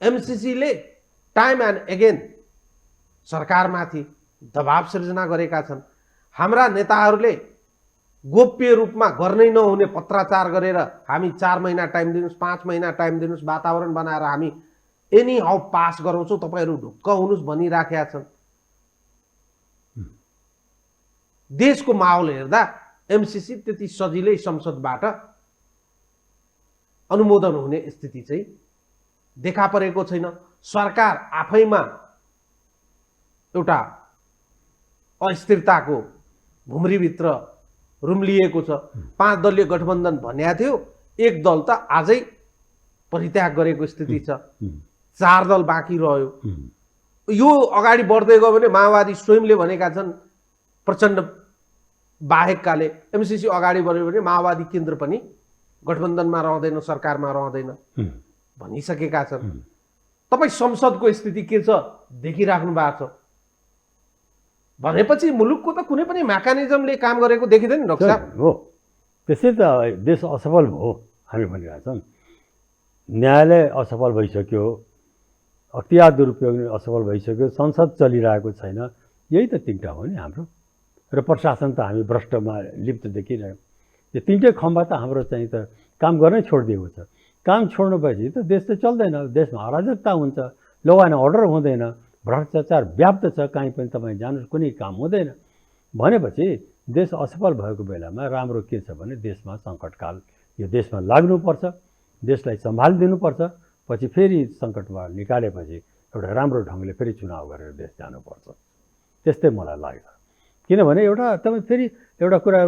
एमसिसीले टाइम एन्ड अगेन सरकारमाथि दबाव सिर्जना गरेका छन्। हाम्रा नेताहरूले गोप्य रूपमा गर्नै नहुने पत्राचार गरेर हामी 4 महिना टाइम दिनुहोस्, 5 महिना टाइम दिनुहोस्, वातावरण बनाएर हामी एनी हाउ पास गराउँछौँ, तपाईँहरू ढुक्क हुनुहोस् भनिराखेका छन्। देशको माहौल हेर्दा एमसिसी त्यति सजिलै संसदबाट अनुमोदन हुने स्थिति चाहिँ देखा परेको छैन। सरकार आफैमा एउटा अस्थिरताको भुमरीभित्र रुम्लिएको छ। 5 दलीय गठबन्धन भन्या थियो, एक दल त आजै परित्याग गरेको स्थिति छ, 4 दल बाँकी रह्यो। यो अगाडि बढ्दै गयो भने माओवादी स्वयंले भनेका छन्, प्रचण्ड बाहेककाले एमसिसी अगाडि बढ्यो भने माओवादी केन्द्र पनि गठबन्धनमा रहँदैन, सरकारमा रहँदैन भनिसकेका छन्। तपाईँ संसदको स्थिति के छ देखिराख्नु भएको छ भनेपछि मुलुकको त कुनै पनि मेकानिजमले काम गरेको देखिँदैन डाक्टर साहब। हो, त्यसै त देश असफल भयो हामी भनिरहेका छौँ। न्यायालय असफल भइसक्यो, अख्तियार दुरुपयोग असफल भइसक्यो, संसद चलिरहेको छैन। यही त तिनवटा हो नि हाम्रो। र प्रशासन त हामी भ्रष्टमा लिप्त देखिरहेको। यो 3टै खम्बा त हाम्रो चाहिँ त काम गर्नै छोडिदिएको छ। काम छोड्नुपछि त देश त चल्दैन, देशमा अराजकता हुन्छ, ल एन्ड अर्डर हुँदैन, भ्रष्टाचार व्याप्त छ, कहीँ पनि तपाईँ जानुहोस् कुनै काम हुँदैन भनेपछि देश असफल भएको बेलामा राम्रो के छ भने देशमा सङ्कटकाल, यो देशमा लाग्नुपर्छ, देशलाई सम्हालिदिनुपर्छ, पछि फेरि सङ्कटबाट निकालेपछि एउटा राम्रो ढङ्गले फेरि चुनाव गरेर देश जानुपर्छ, त्यस्तै मलाई लाग्छ। किनभने एउटा तपाईँ फेरि एउटा कुरा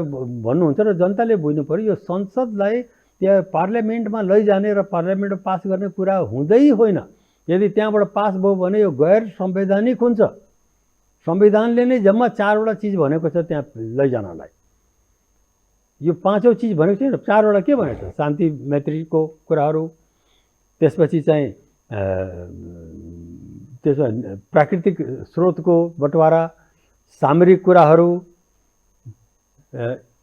भन्नुहुन्छ र जनताले बुझ्नु पऱ्यो, यो संसदलाई त्यहाँ पार्लियामेन्टमा लैजाने र पार्लियामेन्टमा पास गर्ने कुरा हुँदै होइन। यदि त्यहाँबाट पास भयो भने यो गैर संवैधानिक हुन्छ। संविधानले नै जम्मा 4वटा चिज भनेको छ त्यहाँ लैजानलाई, यो 5औँ चिज भनेको छैन, 4वटा के भनेको छ, शान्ति मैत्रीको कुराहरू, त्यसपछि चाहिँ त्यसमा प्राकृतिक स्रोतको बटवारा, सामरिक कुराहरू,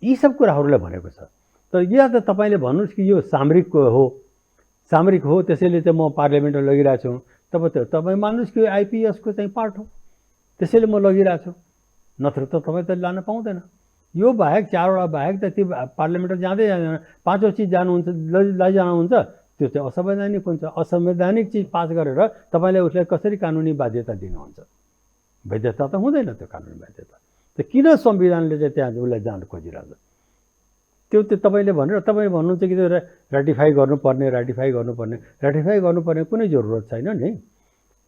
यी सब कुराहरूलाई भनेको छ। तर या त तपाईँले भन्नुहोस् कि यो सामरिक हो त्यसैले चाहिँ म पार्लियामेन्टमा लगिरहेको छु, तपाईँ मान्नुहोस् कि आइपिएसको चाहिँ पार्ट हो त्यसैले म लगिरहेको छु, नत्र त तपाईँ त लान पाउँदैन। यो बाहेक 4वटा बाहेक त त्यो पार्लियामेन्टमा जाँदै जाँदैन, 5औँ चिज जानुहुन्छ लैजानुहुन्छ, त्यो चाहिँ असंवैधानिक हुन्छ। असंवैधानिक चिज पास गरेर तपाईँले उसलाई कसरी कानुनी बाध्यता दिनुहुन्छ? वैधता त हुँदैन त्यो कानुनी बाध्यता। त किन संविधानले चाहिँ त्यहाँ उसलाई जान खोजिरहेछ? त्यो तपाईँले भन्नुहुन्छ कि त्यो राटिफाई गर्नुपर्ने कुनै जरुरत छैन नि।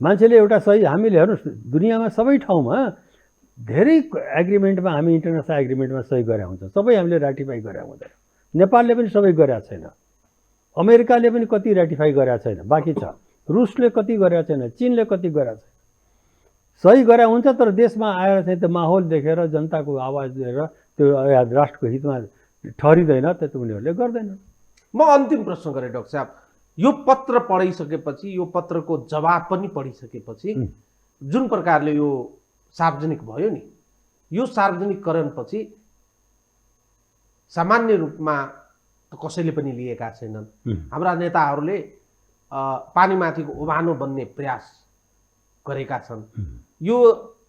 मान्छेले एउटा सही, हामीले हेर्नुहोस् दुनियाँमा सबै ठाउँमा धेरै एग्रिमेन्टमा हामी इन्टरनेसनल एग्रिमेन्टमा सही गरेका हुन्छ, सबै हामीले राटिफाई गरेका हुँदैन। नेपालले पनि सबै गरेका छैन, अमेरिकाले पनि कति राटिफाई गरेका छैन, बाँकी छ। रुसले कति गरेका छैन, चीनले कति गरेका छैन। सही गरे हुन्छ तर देशमा आएर चाहिँ त्यो माहौल देखेर जनताको आवाज दिएर त्यो राष्ट्रको हितमा ठहरिँदैन त उनीहरूले गर्दैनन्। म अन्तिम प्रश्न गरेँ डाक्टर साहब, यो पत्र पढिसकेपछि, यो पत्रको जवाब पनि पढिसकेपछि जुन प्रकारले यो सार्वजनिक भयो नि, यो सार्वजनिकरणपछि सामान्य रूपमा त कसैले पनि लिएका छैनन्। हाम्रा नेताहरूले पानीमाथिको ओभानो बन्ने प्रयास गरेका छन्। यो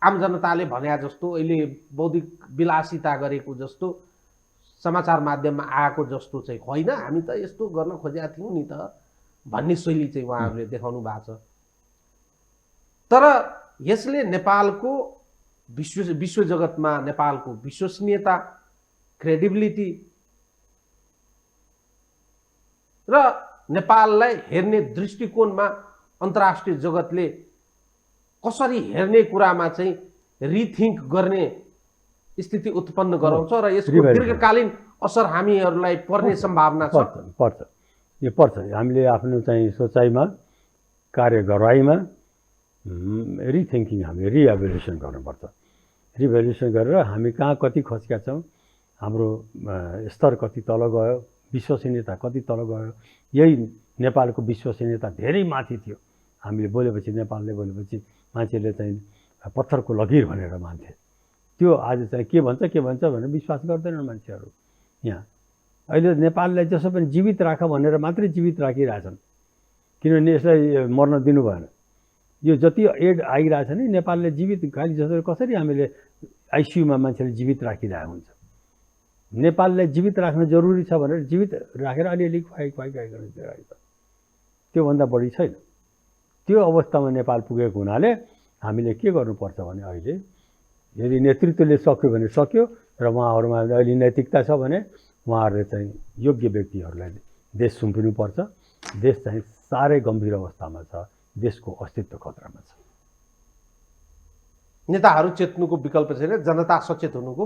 आम जनताले भन्या जस्तो, अहिले बौद्धिक विलासिता गरेको जस्तो, समाचार माध्यममा आएको जस्तो चाहिँ होइन, हामी त यस्तो गर्न खोजेका थियौँ नि त भन्ने शैली चाहिँ उहाँहरूले देखाउनु भएको छ। तर यसले नेपालको विश्व जगतमा नेपालको विश्वसनीयता, क्रेडिबिलिटी र नेपाललाई हेर्ने दृष्टिकोणमा अन्तर्राष्ट्रिय जगतले कसरी हेर्ने कुरामा चाहिँ रिथिङ्क गर्ने स्थिति उत्पन्न गराउँछ र यसको दीर्घकालीन असर हामीहरूलाई पर्ने सम्भावना छ। पर्छ। हामीले आफ्नो चाहिँ सोचाइमा, कार्यगराइमा रिथिङ्किङ, हामीले रिएभ्यालुएसन गर्नुपर्छ। रिभ्यालुएसन गरेर हामी कहाँ कति खस्का छौँ, हाम्रो स्तर कति तल गयो, विश्वसनीयता कति तल गयो। यही नेपालको विश्वसनीयता धेरै माथि थियो। हामीले बोलेपछि, नेपालले बोलेपछि मान्छेले चाहिँ पत्थरको लकीर भनेर मान्थे। त्यो आज चाहिँ के भन्छ भनेर विश्वास गर्दैनन् मान्छेहरू। यहाँ अहिले नेपाललाई जसो पनि जीवित राख भनेर मात्रै जीवित राखिरहेछन्, किनभने यसलाई मर्न दिनु भएन। यो जति एड आइरहेछ नि नेपालले जीवित, खालि जसरी कसरी हामीले आइसियुमा मान्छेले जीवित राखिरहेको हुन्छ। नेपाललाई जीवित राख्न जरुरी छ भनेर जीवित राखेर अलिअलि खुवाइ गर्ने छ, त्योभन्दा बढी छैन। त्यो अवस्थामा नेपाल पुगेको हुनाले हामीले के गर्नुपर्छ भने अहिले यदि नेतृत्वले सक्यो भने सक्यो, र उहाँहरूमा अहिले नैतिकता छ भने उहाँहरूले चाहिँ योग्य व्यक्तिहरूलाई देश सुम्पिनुपर्छ। देश चाहिँ साह्रै गम्भीर अवस्थामा छ, देशको अस्तित्व खतरामा छ। नेताहरू चेत्नुको विकल्प छैन, जनता सचेत हुनुको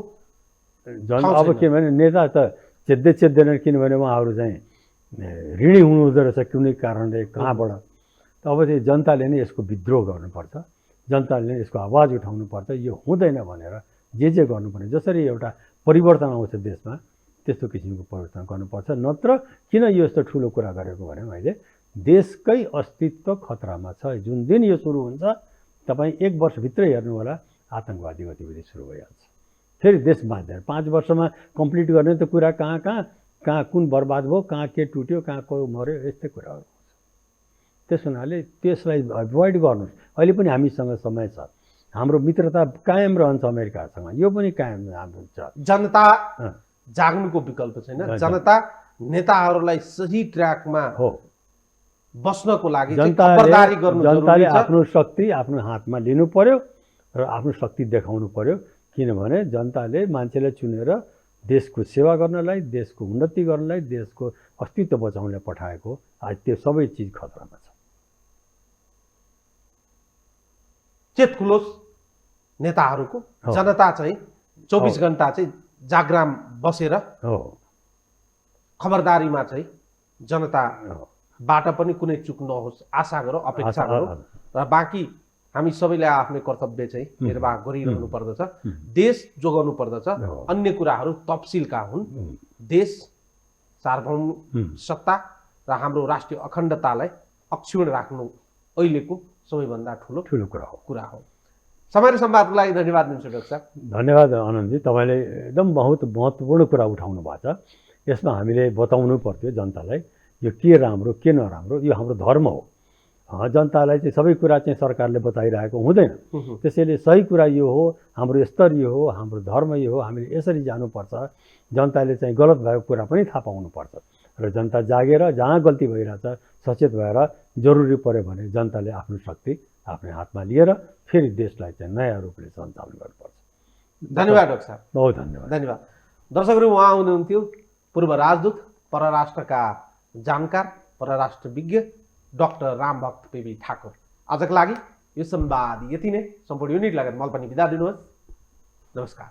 अब के भने नेता त चेत्दैनन्, किनभने उहाँहरू चाहिँ ऋणी हुनुहुँदो रहेछ कुनै कारणले कहाँबाट। अब चाहिँ जनताले नै यसको विद्रोह गर्नुपर्छ, जनताले नै यसको आवाज उठाउनुपर्छ। यो हुँदैन भनेर जे गर्नुपर्ने, जसरी एउटा परिवर्तन आउँछ देशमा त्यस्तो किसिमको परिवर्तन गर्नुपर्छ। नत्र किन यो यस्तो ठुलो कुरा गरेको भने मैले देशकै अस्तित्व खतरामा छ। जुन दिन यो सुरु हुन्छ तपाईँ 1 वर्षभित्रै हेर्नु होला, आतङ्कवादी गतिविधि सुरु भइहाल्छ। फेरि देश बाँच्दैन। 5 वर्षमा कम्प्लिट गर्ने त कुरा कहाँ कुन बर्बाद भयो, कहाँ के टुट्यो, कहाँ को मऱ्यो, यस्तै कुराहरू। त्यस हुनाले त्यसलाई एभोइड गर्नुहोस्। अहिले पनि हामीसँग समय छ, हाम्रो मित्रता कायम रहन्छ अमेरिकासँग, यो पनि कायम हुन्छ। जनता जाग्नुको विकल्प छैन, जनता नेताहरूलाई सही ट्र्याकमा बस्नको लागि चाहिँ खबरदारी गर्नु जनताले जरुरी छ। आफ्नो शक्ति आफ्नो हातमा लिनु पर्यो र आफ्नो शक्ति देखाउनु पर्यो। किनभने जनताले मान्छेलाई चुनेर देशको सेवा गर्नलाई, देशको उन्नति गर्नलाई, देशको अस्तित्व बचाउनलाई पठाएको। आज त्यो सबै चिज खतरामा छ। चेत खुलोस् नेताहरूको, जनता चाहिँ 24 घण्टा चाहिँ जागराम बसेर हो खबरदारीमा चाहिँ जनताबाट पनि कुनै चुक नहोस् आशा गरौँ, अपेक्षा गरौँ। र बाँकी हामी सबैले आफ्नै कर्तव्य चाहिँ निर्वाह गरिरहनु पर्दछ। देश जोगाउनु पर्दछ। अन्य कुराहरू तफसिलका हुन्। देश सार्वभौम सत्ता र हाम्रो राष्ट्रिय अखण्डतालाई अक्षुण्ण राख्नु अहिलेको सबैभन्दा ठुलो कुरा हो। समय र संवादको लागि धन्यवाद दिन्छु डाक्टर साहब। धन्यवाद आनन्दजी, तपाईँले एकदम बहुत महत्त्वपूर्ण कुरा उठाउनु भएको छ। यसमा हामीले बताउनु पर्थ्यो जनतालाई यो के राम्रो के नराम्रो, यो हाम्रो धर्म हो। जनतालाई चाहिँ सबै कुरा चाहिँ सरकारले बताइरहेको हुँदैन। त्यसैले सही कुरा यो हो, हाम्रो स्तर यो हो, हाम्रो धर्म यो हो, हामीले यसरी जानुपर्छ। जनताले चाहिँ गलत भएको कुरा पनि थाहा पाउनुपर्छ र जनता जागेर जहाँ गल्ती भइरहेछ सचेत भएर जरुरी पर्यो भने जनताले आफ्नो शक्ति आफ्नै हातमा लिएर फेरि देशलाई चाहिँ नयाँ रूपले सञ्चालन गर्नुपर्छ। धन्यवाद डाक्टर साहब। बहुत धन्यवाद। धन्यवाद। दर्शकहरू, उहाँ हुनुहुन्थ्यो पूर्व राजदूत, परराष्ट्रका जानकार, परराष्ट्रविज्ञ डाक्टर रामभक्त पेबी ठाकुर। आजका लागि यो संवाद यति नै। सम्पूर्ण युनिट लगायत मल पनि बिदा दिनुहोस्। नमस्कार।